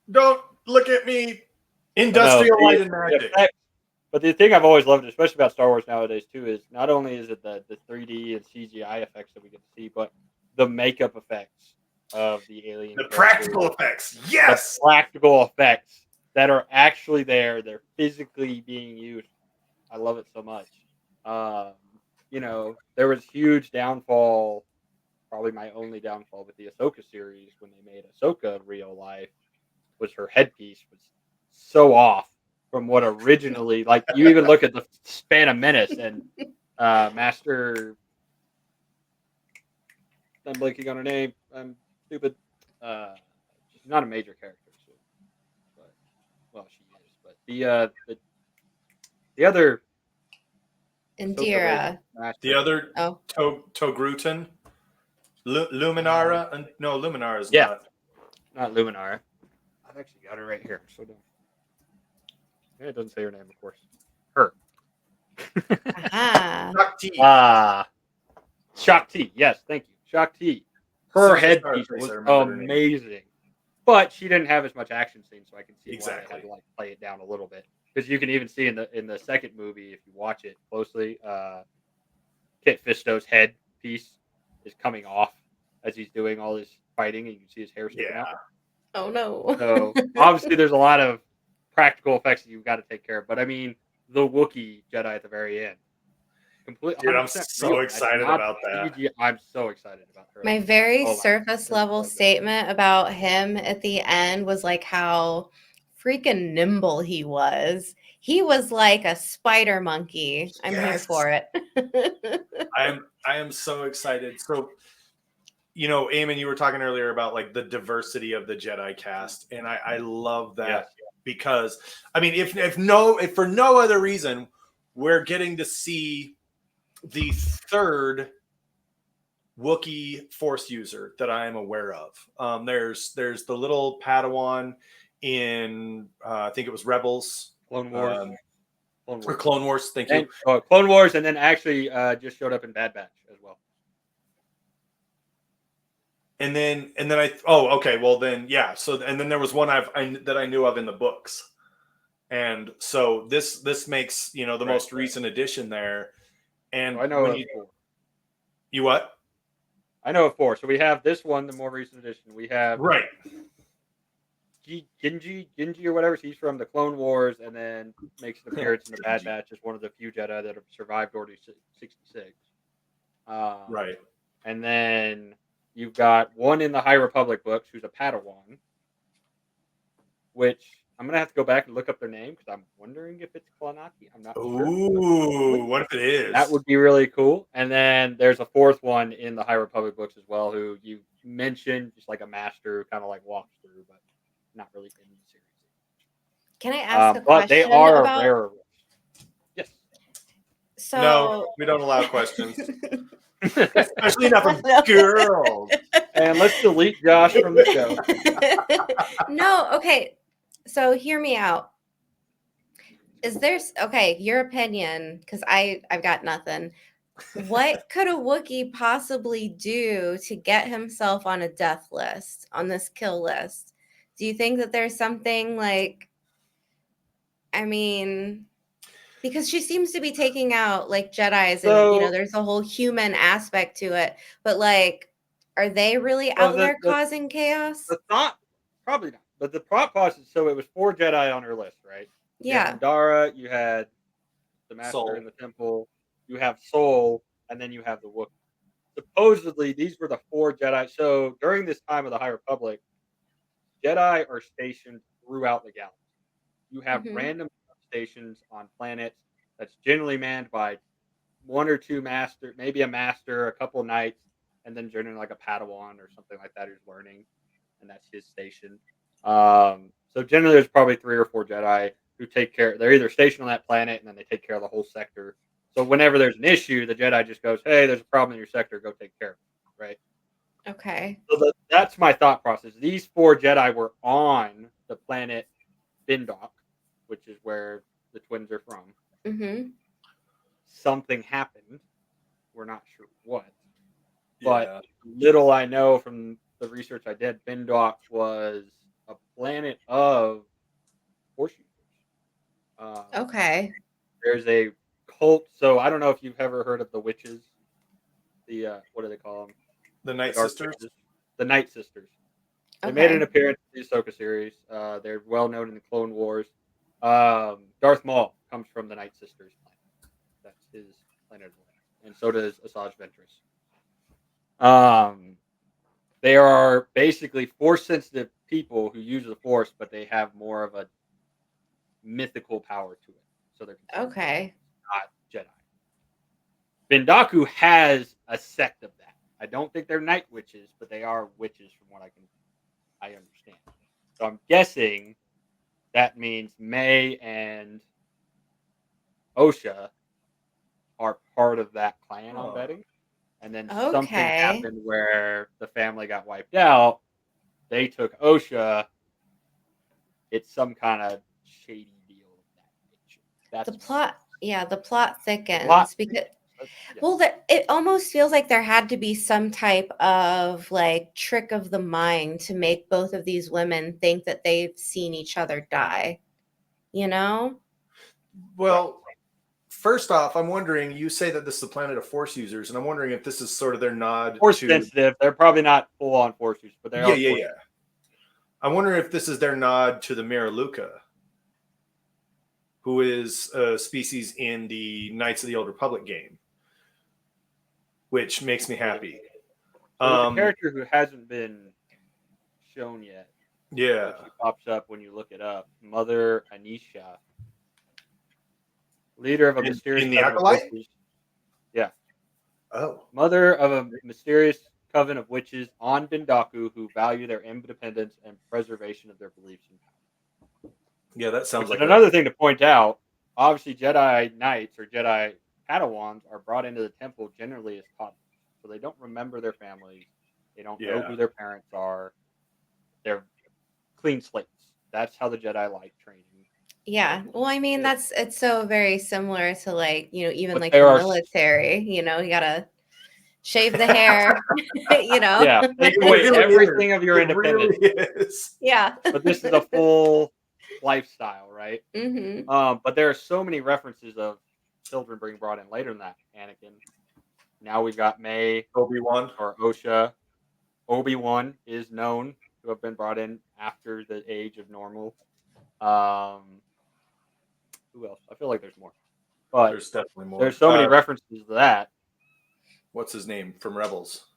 Don't look at me. Industrial Light and Magic. But the thing I've always loved, especially about Star Wars nowadays too, is not only is it the 3D and CGI effects that we get to see, but the makeup effects of the alien. The practical effects. Yes. The practical effects that are actually there. They're physically being used. I love it so much. There was huge downfall, probably my only downfall with the Ahsoka series when they made Ahsoka real life, was her headpiece was so off from what originally, like you even look at the Phantom Menace and Master, I'm blanking on her name. I'm stupid. She's not a major character, but she is. But the other Indira. The other Togrutan, Luminara. No, Luminara is not Luminara. I've actually got her right here. So don't. It doesn't say her name, of course. Her. Shakti. Yes, thank you. Shakti. Her headpiece was amazing. But she didn't have as much action scenes, so I can see why they had to play it down a little bit. Because you can even see in the second movie, if you watch it closely, Kit Fisto's head piece is coming off as he's doing all his fighting, and you can see his hair sticking out. Oh no. So obviously there's a lot of practical effects that you've got to take care of. But I mean, the Wookiee Jedi at the very end. Dude, I'm so excited about that. I'm so excited about her. My very surface level statement about him at the end was like how freaking nimble he was. He was like a spider monkey. I'm here for it. I am so excited. So, Eamon, you were talking earlier about like the diversity of the Jedi cast, and I love that because I mean, if for no other reason, we're getting to see the third Wookiee Force user that I am aware of. There's the little Padawan in I think it was Rebels, Clone Wars, or Clone Wars. Thank you. Clone Wars, and then actually just showed up in Bad Batch as well. And then So and then there was one that I knew of in the books, and so this makes the most recent addition there. And I know you what? I know of 4. So we have this one, the more recent edition. We have Gingy or whatever. So he's from the Clone Wars, and then makes an appearance in the Bad Batch as one of the few Jedi that have survived Order 66. Right. And then you've got one in the High Republic books who's a Padawan, which I'm going to have to go back and look up their name because I'm wondering if it's Klonaki. I'm not sure. Ooh, what if it is? That would be really cool. And then there's a 4th one in the High Republic books as well who you mentioned, just like a master who kind of like walks through, but not really in the series. Can I ask a but question? They are about... rarer. Yes. So no, we don't allow questions. Especially not from No. girls. And let's delete Josh from the show. No, okay. So hear me out. Is there your opinion? Because I've got nothing. What could a Wookiee possibly do to get himself on a death list, on this kill list? Do you think that there's something like, I mean, because she seems to be taking out like Jedis and, So, there's a whole human aspect to it. But like, are they really so out there causing chaos? the thought, probably not. But the thought process, so it was 4 Jedi on her list, right? You Yeah. had Dara, you had the Master Soul. in the Temple, you have Soul, and then you have the Wookiee. Supposedly, these were the 4 Jedi. So during this time of the High Republic, Jedi are stationed throughout the galaxy. You have Mhm. random stations on planets that's generally manned by 1 or 2 master, maybe a master, a couple knights, and then generally like a Padawan or something like that who's learning, and that's his station. So generally, there's probably 3 or 4 Jedi who take care. They're either stationed on that planet, and then they take care of the whole sector. So whenever there's an issue, the Jedi just goes, "Hey, there's a problem in your sector. Go take care of it." Right. Okay. So that's my thought process. These 4 Jedi were on the planet Bindok, which is where the twins are from. Mm-hmm. Something happened. We're not sure what. Yeah. But little I know from the research I did, Bindok was a planet of Force users. Okay. There's a cult. So I don't know if you've ever heard of the witches. The what do they call them? The Night Dark Sisters. Witches. The Night Sisters. They made Okay. an appearance in the Ahsoka series. They're well known in the Clone Wars. Darth Maul comes from the Night Sisters planet. That's his planet of origin. And so does Asajj Ventress. They are basically force-sensitive people who use the Force, but they have more of a mythical power to it. So they're considered Okay. not Jedi. Bendaku has a sect of that. I don't think they're night witches, but they are witches from what I understand. So I'm guessing that means May and Osha are part of that clan. I'm betting. And then something Okay. happened where the family got wiped out. They took Osha. It's some kind of shady deal of that nature. That's The plot, yeah, the plot thickens because yeah. well, it almost feels like there had to be some type of like trick of the mind to make both of these women think that they've seen each other die. You know? Well, first off, I'm wondering. You say that this is the planet of Force users, and I'm wondering if this is sort of their nod Force to. sensitive. They're probably not full on Force users, but they are. Yeah. I'm wondering if this is their nod to the Miraluka, who is a species in the Knights of the Old Republic game, which makes me happy. There's a character who hasn't been shown yet. Yeah. She pops up when you look it up. Mother Anisha, leader of a mysterious in the coven of Acolyte? witches. Yeah. Oh. Mother of a mysterious coven of witches on Bendaku who value their independence and preservation of their beliefs and power. Yeah, that sounds like another thing to point out. Obviously, Jedi Knights or Jedi Padawans are brought into the temple generally as toddlers, so they don't remember their families. They don't know who their parents are. They're clean slates. That's how the Jedi like training. Yeah. Well, I mean, it's so very similar to like, even But like the military, you gotta shave the hair, Yeah, take away everything of your independence. Really yeah. But this is a full lifestyle, right? Mm-hmm. But there are so many references of children being brought in later than that. Anakin. Now we've got May, Obi-Wan, or Osha. Obi-Wan is known to have been brought in after the age of normal. Who else? I feel like there's more. But there's definitely more. There's so many references to that. What's his name from Rebels?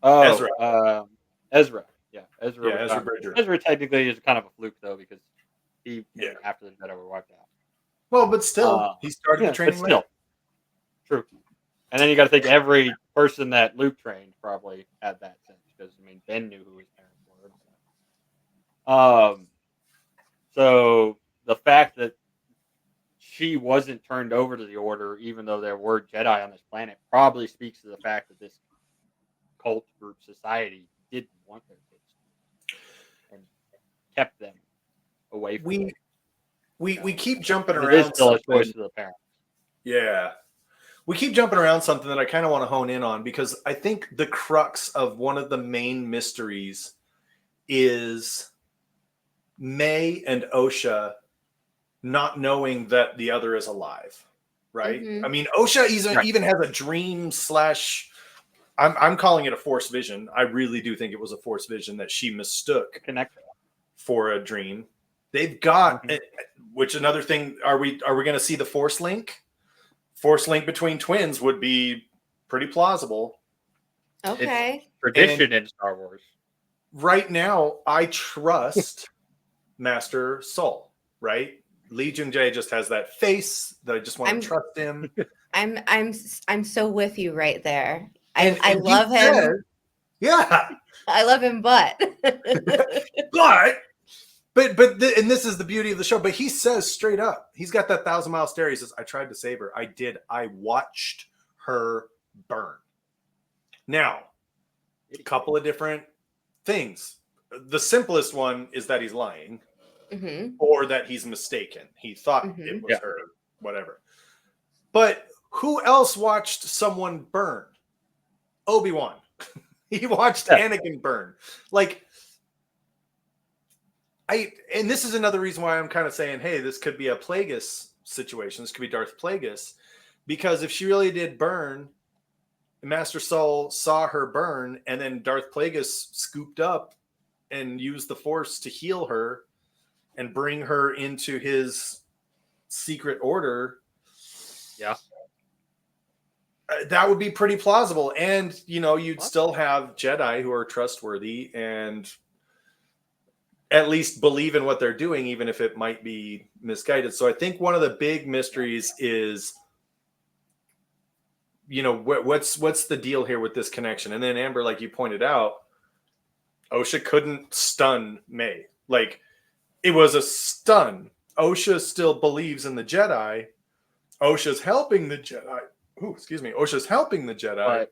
Oh, Ezra. Yeah, Ezra. Yeah, Ezra Bridger. Ezra technically is kind of a fluke though because he came after the Jedi were wiped out. Well, but still, he started the training. But still, true. And then you got to think every person that Luke trained probably had that sense because Ben knew who his parents were. So the fact that she wasn't turned over to the Order, even though there were Jedi on this planet, probably speaks to the fact that this cult group society didn't want their kids and kept them away from it. We keep jumping And around. it is still a something. choice of the parents. Yeah. We keep jumping around something that I kind of want to hone in on, because I think the crux of one of the main mysteries is May and Osha not knowing that the other is alive, right? Mhm. I mean, Osha even has a dream slash, I'm calling it a force vision. I really do think it was a force vision that she mistook for a dream. They've got, which another thing, are we going to see the force link? Force link between twins would be pretty plausible. Okay. It's tradition in Star Wars. Right now, I trust Master Soul, right? Lee Jung-jae just has that face that I just want to trust him. I'm so with you right there. And I love him. Said, yeah. I love him, but and this is the beauty of the show. But he says straight up, he's got that 1,000-mile stare. He says, "I tried to save her. I did. I watched her burn." Now, a couple of different things. The simplest one is that he's lying, or that he's mistaken. He thought it was her, whatever. But who else watched someone burn? Obi-Wan. He watched Anakin burn. And this is another reason why I'm kind of saying, hey, this could be a Plagueis situation. This could be Darth Plagueis. Because if she really did burn, Master Soul saw her burn, and then Darth Plagueis scooped up and used the Force to heal her and bring her into his secret order. Yeah. That would be pretty plausible. And, you'd still have Jedi who are trustworthy and at least believe in what they're doing, even if it might be misguided. So I think one of the big mysteries is, what's the deal here with this connection? And then Amber, like you pointed out, Osha couldn't stun May. It was a stun. Osha still believes in the Jedi. Osha's helping the Jedi. Osha's helping the Jedi.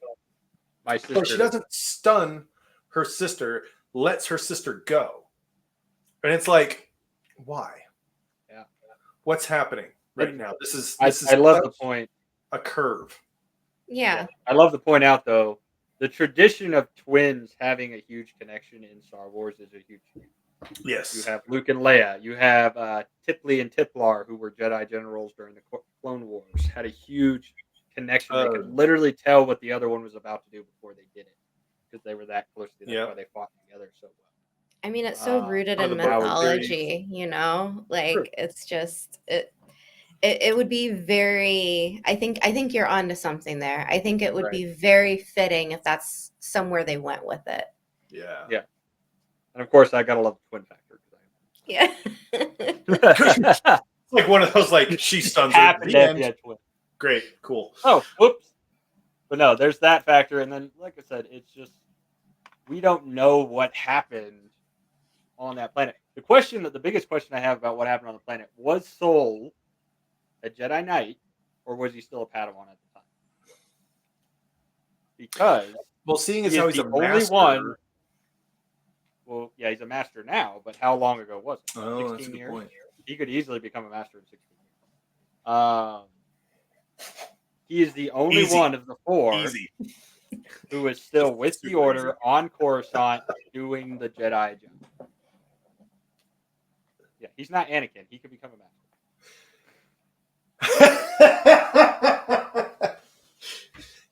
My sister. But she doesn't stun her sister, lets her sister go. And it's like, why? Yeah. What's happening right now? This is I love the point. A curve. Yeah. I love to point out, though, the tradition of twins having a huge connection in Star Wars is a huge thing. Yes. You have Luke and Leia. You have Tipley and Tiplar, who were Jedi generals during the Clone Wars, had a huge connection. They could literally tell what the other one was about to do before they did it, because they were that close to that's why they fought together so well. I mean, it's so rooted in mythology, it's just it would be very, I think you're onto something there. I think it would be very fitting if that's somewhere they went with it. Yeah. Yeah. And of course I gotta love the twin factor. Yeah. It's like one of those, she stuns her at the end. Great, cool. Oh, whoops. But no, there's that factor, and then like I said, it's just we don't know what happened on that planet. The biggest question I have about what happened on the planet, was Soul a Jedi Knight, or was he still a Padawan at the time? Because seeing as how he's a master. Well, yeah, he's a master now, but how long ago was it? 16 that's a good years? Point. He could easily become a master in 16 years. He is the only one of the four who is still with the Order on Coruscant doing the Jedi job. Yeah, he's not Anakin. He could become a master.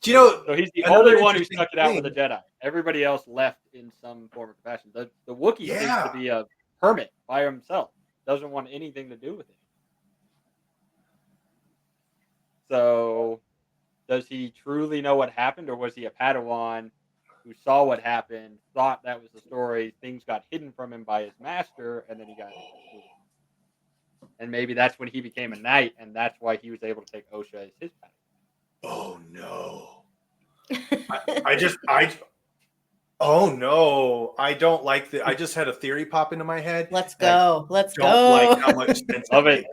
So he's the only one who stuck it out with the Jedi. Everybody else left in some form or fashion. The Wookiee seems to be a hermit by himself. Doesn't want anything to do with it. So, does he truly know what happened, or was he a Padawan who saw what happened, thought that was the story, things got hidden from him by his master, and then he got... And maybe that's when he became a knight, and that's why he was able to take Osha as his Padawan. Oh, no. Oh, no. I don't like the... I just had a theory pop into my head. Let's go. Let's go. Don't like how much sense Love it.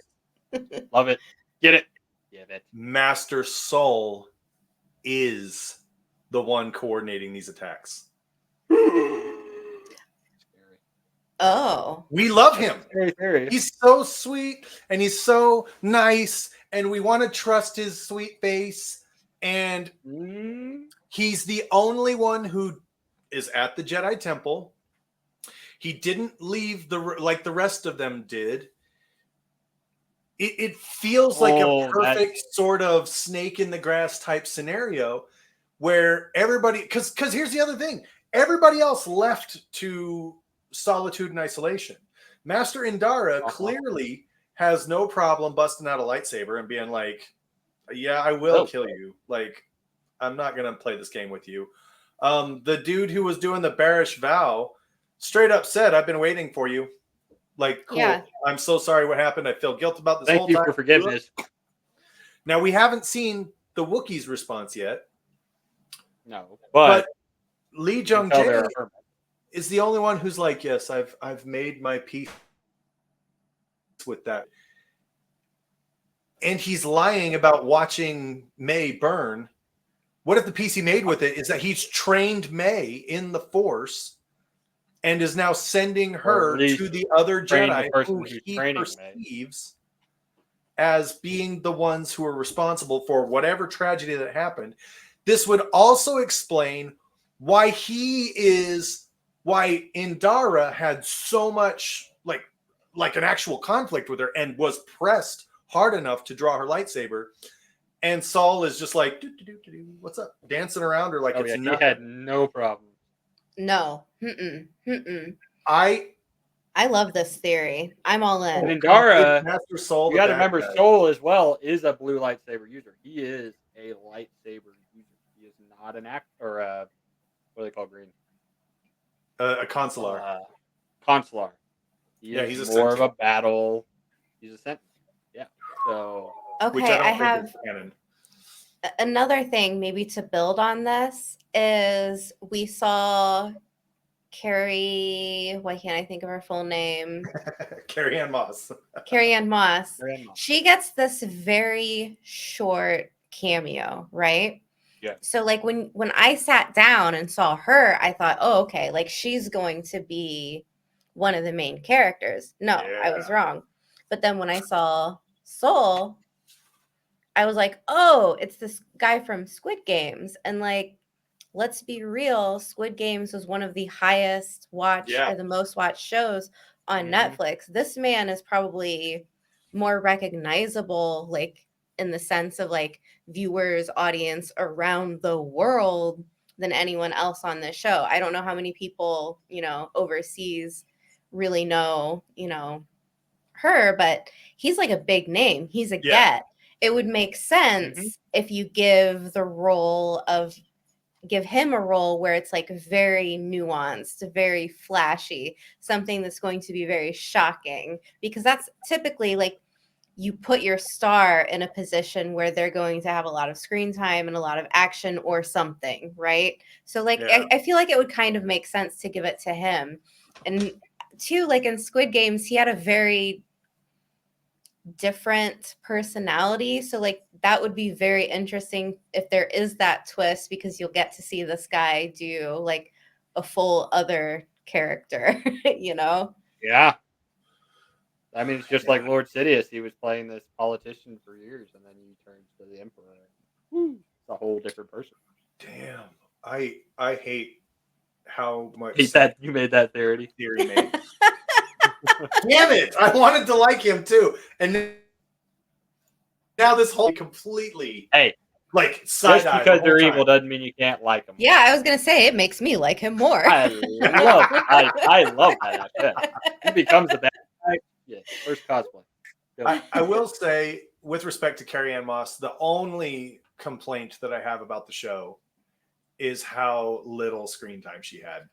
Love it. Get it? Give it. Master Soul is the one coordinating these attacks. Oh. We love him. Very. He's so sweet and he's so nice, and we want to trust his sweet face. And he's the only one who is at the Jedi Temple. He didn't leave like the rest of them did. It feels like a perfect sort of snake in the grass type scenario where everybody, because here's the other thing. Everybody else left to solitude and isolation. Master Indara clearly has no problem busting out a lightsaber and being like, yeah, I will kill you. Like, I'm not going to play this game with you. The dude who was doing the Barash Vow straight up said, I've been waiting for you. Like, cool. Yeah. I'm so sorry what happened. I feel guilt about this whole time. Thank you for forgiveness. Now, we haven't seen the Wookiees' response yet. No. But Lee Jung-jae is the only one who's like, yes, I've made my peace with that. And he's lying about watching May burn. What if the peace he made with it is that he's trained May in the Force and is now sending her to the other Jedi who he perceives as being the ones who are responsible for whatever tragedy that happened? This would also explain why Indara had so much like an actual conflict with her and was pressed hard enough to draw her lightsaber. And Saul is just like, what's up? Dancing around her like it's nothing. He had no problem. No. I love this theory. I'm all in. And Indara, Master Soul, you got to remember, Soul as well is a blue lightsaber user. He is a lightsaber user. He is not an actor or what do they call green? A consular. Consular. He's more of a battle. He's a sentinel. Yeah. So. Okay, I have another thing maybe to build on this is we saw Carrie, why can't I think of her full name? Carrie Ann Moss. Carrie Ann Moss. She gets this very short cameo, right? Yeah. So like when I sat down and saw her, I thought, oh, okay, like she's going to be one of the main characters. No, I was wrong. But then when I saw Soul, I was like, oh, it's this guy from Squid Games. And like, let's be real, Squid Games was one of the highest watched or the most watched shows on Netflix. This man is probably more recognizable, like in the sense of like viewers, audience around the world than anyone else on this show. I don't know how many people, overseas really know, her, but he's like a big name. He's a get. It would make sense if you give him a role where it's like very nuanced, very flashy, something that's going to be very shocking, because that's typically like you put your star in a position where they're going to have a lot of screen time and a lot of action or something, right? So like, I feel like it would kind of make sense to give it to him. And two, like in Squid Games, he had a very different personality, so like that would be very interesting if there is that twist, because you'll get to see this guy do like a full other character. Yeah, I mean, it's just like Lord Sidious. He was playing this politician for years and then he turns to the Emperor. It's a whole different person. Damn, I hate how much you made that theory made. Damn it! I wanted to like him too, and now this whole completely like side just because they're evil doesn't mean you can't like them. Yeah, I was gonna say it makes me like him more. I love that. He becomes the bad guy. Yeah, first cosplay. I will say, with respect to Carrie Ann Moss, the only complaint that I have about the show is how little screen time she had.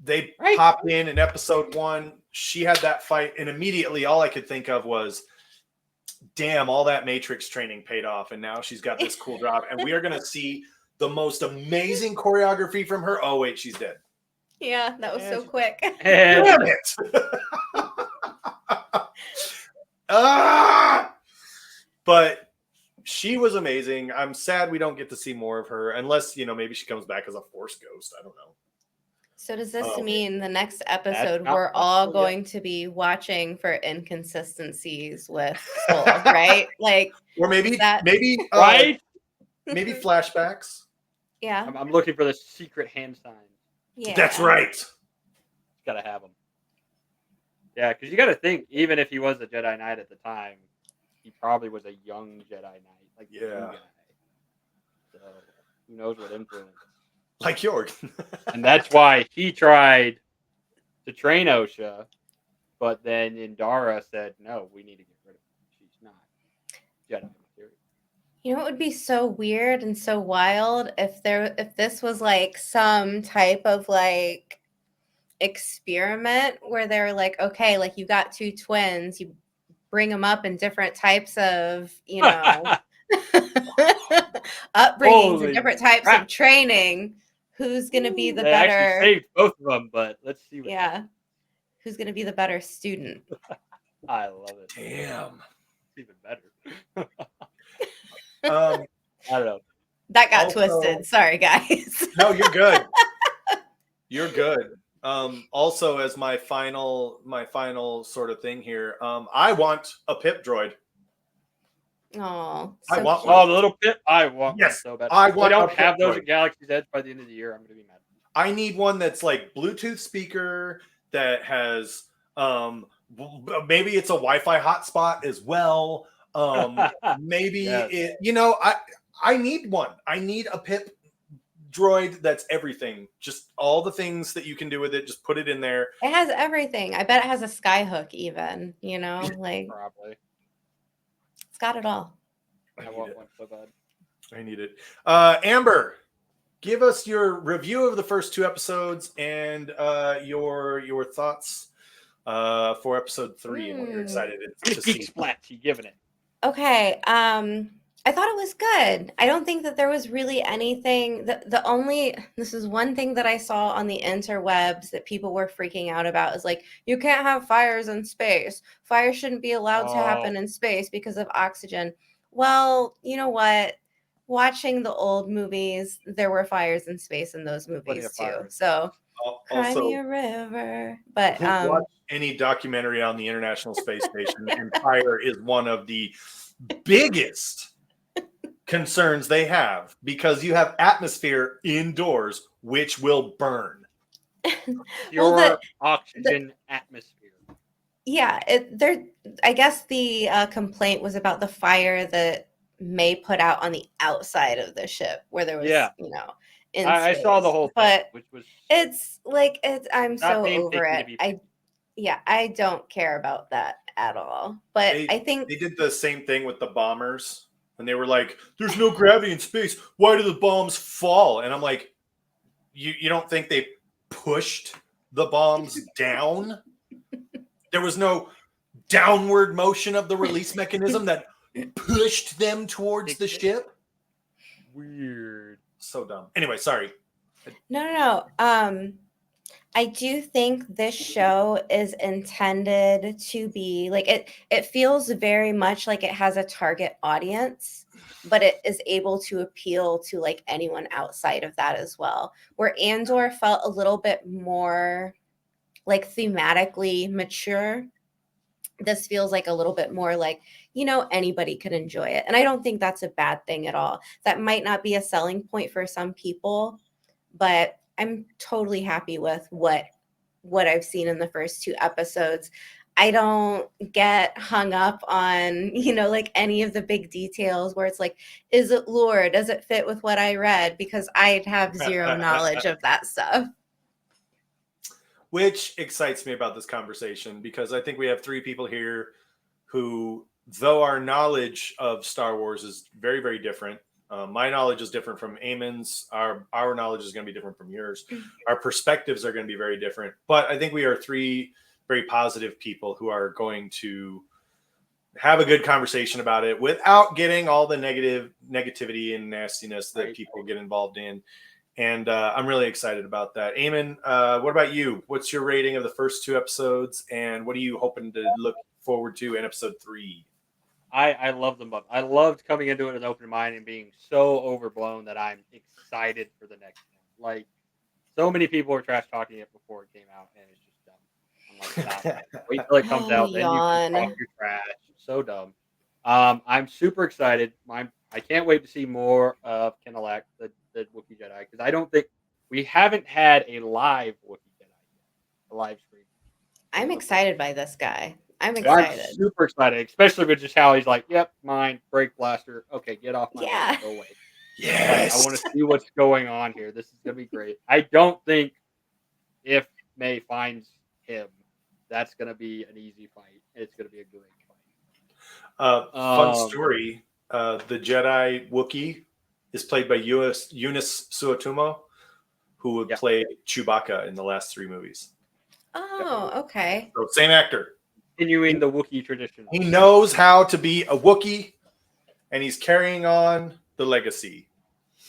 They popped in episode 1. She had that fight, and immediately all I could think of was, damn, all that Matrix training paid off, and now she's got this cool job, and we are going to see the most amazing choreography from her. Oh, wait, she's dead. Yeah, that was so quick. Damn it! But she was amazing. I'm sad we don't get to see more of her, unless maybe she comes back as a Force ghost. I don't know. So does this mean the next episode not we're all possible yet. going to be watching for inconsistencies with Soul, right? Like, Or maybe that Right? maybe flashbacks. yeah, I'm looking for the secret hand signs. yeah. That's right. Gotta have them. Yeah, because you got to think, even if he was a Jedi Knight at the time, he probably was a young Jedi Knight, like the new guy. So who knows what influence? Like York. And that's why he tried to train Osha, but then Indara said, "No, we need to get rid of her. She's not Jedi material." You know, it would be so weird and so wild if this was like some type of like experiment where they're like, okay, like you got two twins, you bring them up in different types of, upbringings and different types of training. Who's going to be the they better? actually saved both of them, but let's see. Who's going to be the better student? I love it. Damn. It's even better. I don't know. That got twisted. Sorry, guys. No, you're good. You're good. Also, as my final sort of thing here, I want a pip droid. Oh, I want one. Oh, the little pip. I want one so bad. I want. I don't have those at Galaxy's Edge by the end of the year. I'm gonna be mad. I need one that's like Bluetooth speaker that has maybe it's a Wi-Fi hotspot as well. Maybe I need one. I need a pip droid that's everything. Just all the things that you can do with it. Just put it in there. It has everything. I bet it has a skyhook even, like probably. It's got it all. I want one so bad. I need it. Amber, give us your review of the first two episodes and your thoughts for episode 3 and what you're excited to see. Geek Splatchy giving it. Okay. I thought it was good. I don't think that there was really anything. This is one thing that I saw on the interwebs that people were freaking out about is like, you can't have fires in space. Fire shouldn't be allowed to happen in space because of oxygen. Well, you know what? Watching the old movies, there were fires in space in those movies too. So Cry Me a River. But watch any documentary on the International Space Station, and fire is one of the biggest concerns they have because you have atmosphere indoors which will burn. Your oxygen atmosphere. Yeah, I guess the complaint was about the fire that May put out on the outside of the ship where there was in I saw the whole thing, but which was I'm so over it. I don't care about that at all. But I think they did the same thing with the bombers. And they were like, there's no gravity in space. Why do the bombs fall? And I'm like, you don't think they pushed the bombs down? There was no downward motion of the release mechanism that pushed them towards the ship? Weird. So dumb. Anyway, sorry. No. I do think this show is intended to be like it feels very much like it has a target audience, but it is able to appeal to like anyone outside of that as well. Where Andor felt a little bit more like thematically mature, this feels like a little bit more like, anybody could enjoy it. And I don't think that's a bad thing at all. That might not be a selling point for some people, but I'm totally happy with what I've seen in the first two episodes. I don't get hung up on, like any of the big details where it's like, is it lore? Does it fit with what I read? Because I have zero knowledge of that stuff. Which excites me about this conversation because I think we have three people here who, though our knowledge of Star Wars is very, very different. My knowledge is different from Eamon's. Our knowledge is going to be different from yours. Our perspectives are going to be very different. But I think we are three very positive people who are going to have a good conversation about it without getting all the negativity and nastiness that people get involved in. And I'm really excited about that. Eamon, what about you? What's your rating of the first two episodes? And what are you hoping to look forward to in episode 3? I love them both. I loved coming into it with an open mind and being so overblown that I'm excited for the next one. Like, so many people were trash talking it before it came out, and it's just dumb. I'm like, stop. Wait till it comes Oh, out, then you can talk yawn. your trash. So dumb. I'm super excited. I can't wait to see more of Kenelak, the Wookiee Jedi, because I don't think we haven't had a live Wookiee Jedi yet, a live stream. I'm excited by this guy. I'm So I'm excited. super excited, especially with just how he's like, "Yep, mine, break blaster. Okay, get off my Yeah. land, go away." Like, I Yes. want to see what's going on here. This is gonna be great. I don't think if May finds him, that's gonna be an easy fight. It's gonna be a great fight. Fun story. The Jedi Wookiee is played by Eunice Suotumo, who would play Chewbacca in the last 3 movies. Oh, okay. So same actor. Continuing the Wookiee tradition. He knows how to be a Wookiee, and he's carrying on the legacy.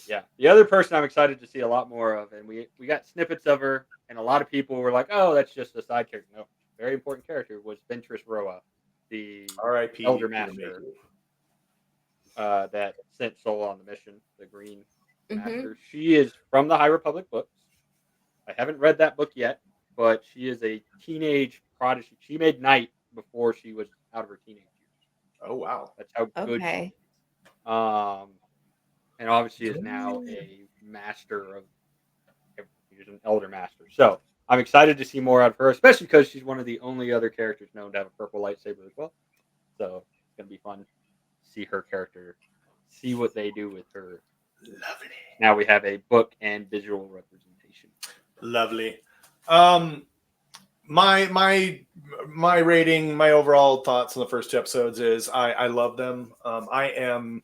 Yeah. The other person I'm excited to see a lot more of, and we got snippets of her, and a lot of people were like, "Oh, that's just a side character." No, very important character was Ventress Roa, the R.I.P. Elder Master that sent Solo on the mission, the Green Master. She is from the High Republic books. I haven't read that book yet, but she is a teenage prodigy. She made Knight before she was out of her teenage years. Oh wow, that's how good she is. And obviously is now a master of. She's an Elder Master, so I'm excited to see more out of her, especially because she's one of the only other characters known to have a purple lightsaber as well. So it's gonna be fun to see her character, see what they do with her. Lovely. Now we have a book and visual representation. Lovely. My rating, my overall thoughts on the first 2 episodes is I love them. I am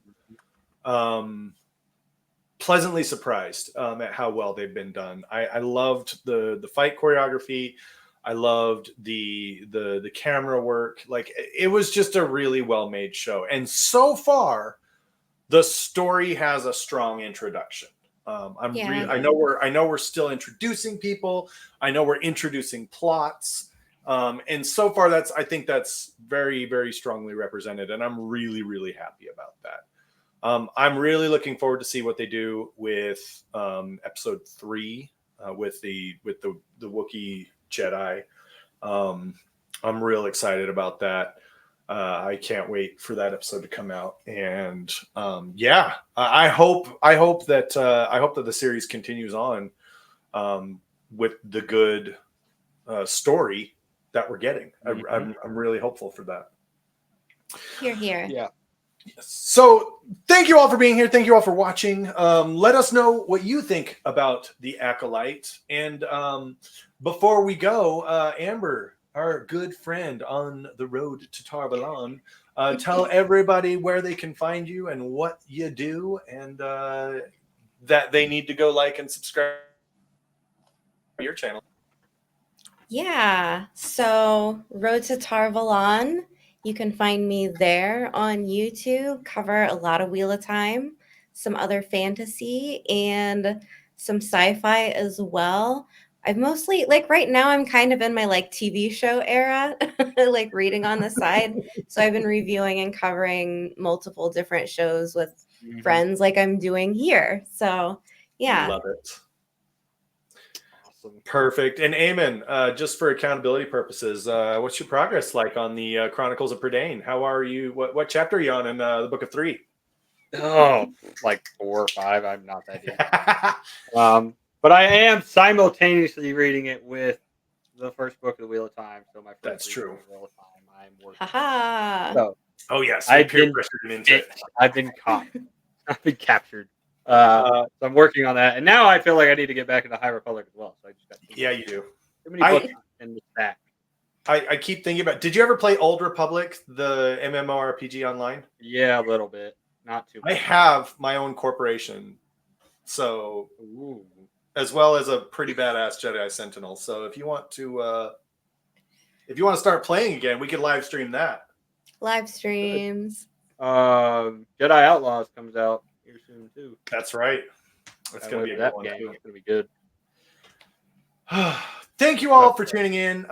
pleasantly surprised at how well they've been done. I loved the fight choreography. I loved the camera work. Like, it was just a really well made show. And so far, the story has a strong introduction. I know we're still introducing people. I know we're introducing plots. And so far, I think that's very, very strongly represented, and I'm really, really happy about that. I'm really looking forward to see what they do with episode 3 with the Wookiee Jedi. I'm real excited about that. I can't wait for that episode to come out, and I hope that the series continues on with the good story that we're getting. I'm really hopeful for that. Hear, hear. Yeah. So thank you all for being here. Thank you all for watching. Let us know what you think about the Acolyte. And before we go, Amber, our good friend on the road to Tarvalon, tell everybody where they can find you and what you do, and that they need to go like and subscribe to your channel. Yeah. So Road to Tarvalon. You can find me there on YouTube, cover a lot of Wheel of Time, some other fantasy, and some sci-fi as well. I've mostly, like, right now I'm kind of in my like TV show era, like reading on the side. So I've been reviewing and covering multiple different shows with friends like I'm doing here. So yeah. Love it. Perfect. And Eamon, just for accountability purposes, what's your progress like on the Chronicles of Prydain? How are you? What chapter are you on in the Book of 3? Oh, like 4 or 5. I'm not that deep. But I am simultaneously reading it with the first book of the Wheel of Time. So my first That's true. Wheel of Time, I'm working. Haha. So, oh yes, I've been caught. I've been captured. So I'm working on that, and now I feel like I need to get back into High Republic as well. So I just got you do. Too many books in the stack. I keep thinking about. Did you ever play Old Republic, the MMORPG online? Yeah, a little bit, not too much. I have my own corporation, so as well as a pretty badass Jedi Sentinel. So if you want to start playing again, we could live stream that. Live streams. Jedi Outlaws comes out here soon too. That's right. It's going to be a good one too. It's going to be good. Thank you all for tuning in.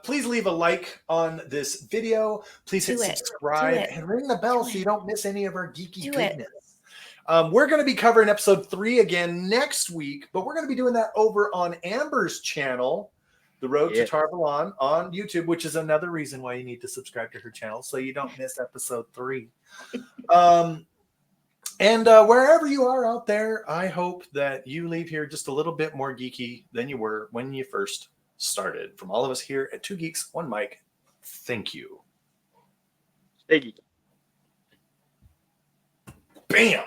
Please leave a like on this video. Please hit subscribe and ring the bell so you don't miss any of our geeky goodness. We're going to be covering episode 3 again next week, but we're going to be doing that over on Amber's channel, The Road to Tarvalon, on YouTube, which is another reason why you need to subscribe to her channel so you don't miss episode 3. And wherever you are out there, I hope that you leave here just a little bit more geeky than you were when you first started. From all of us here at 2 Geeks, 1 Mic, thank you. Stay geeky. Bam!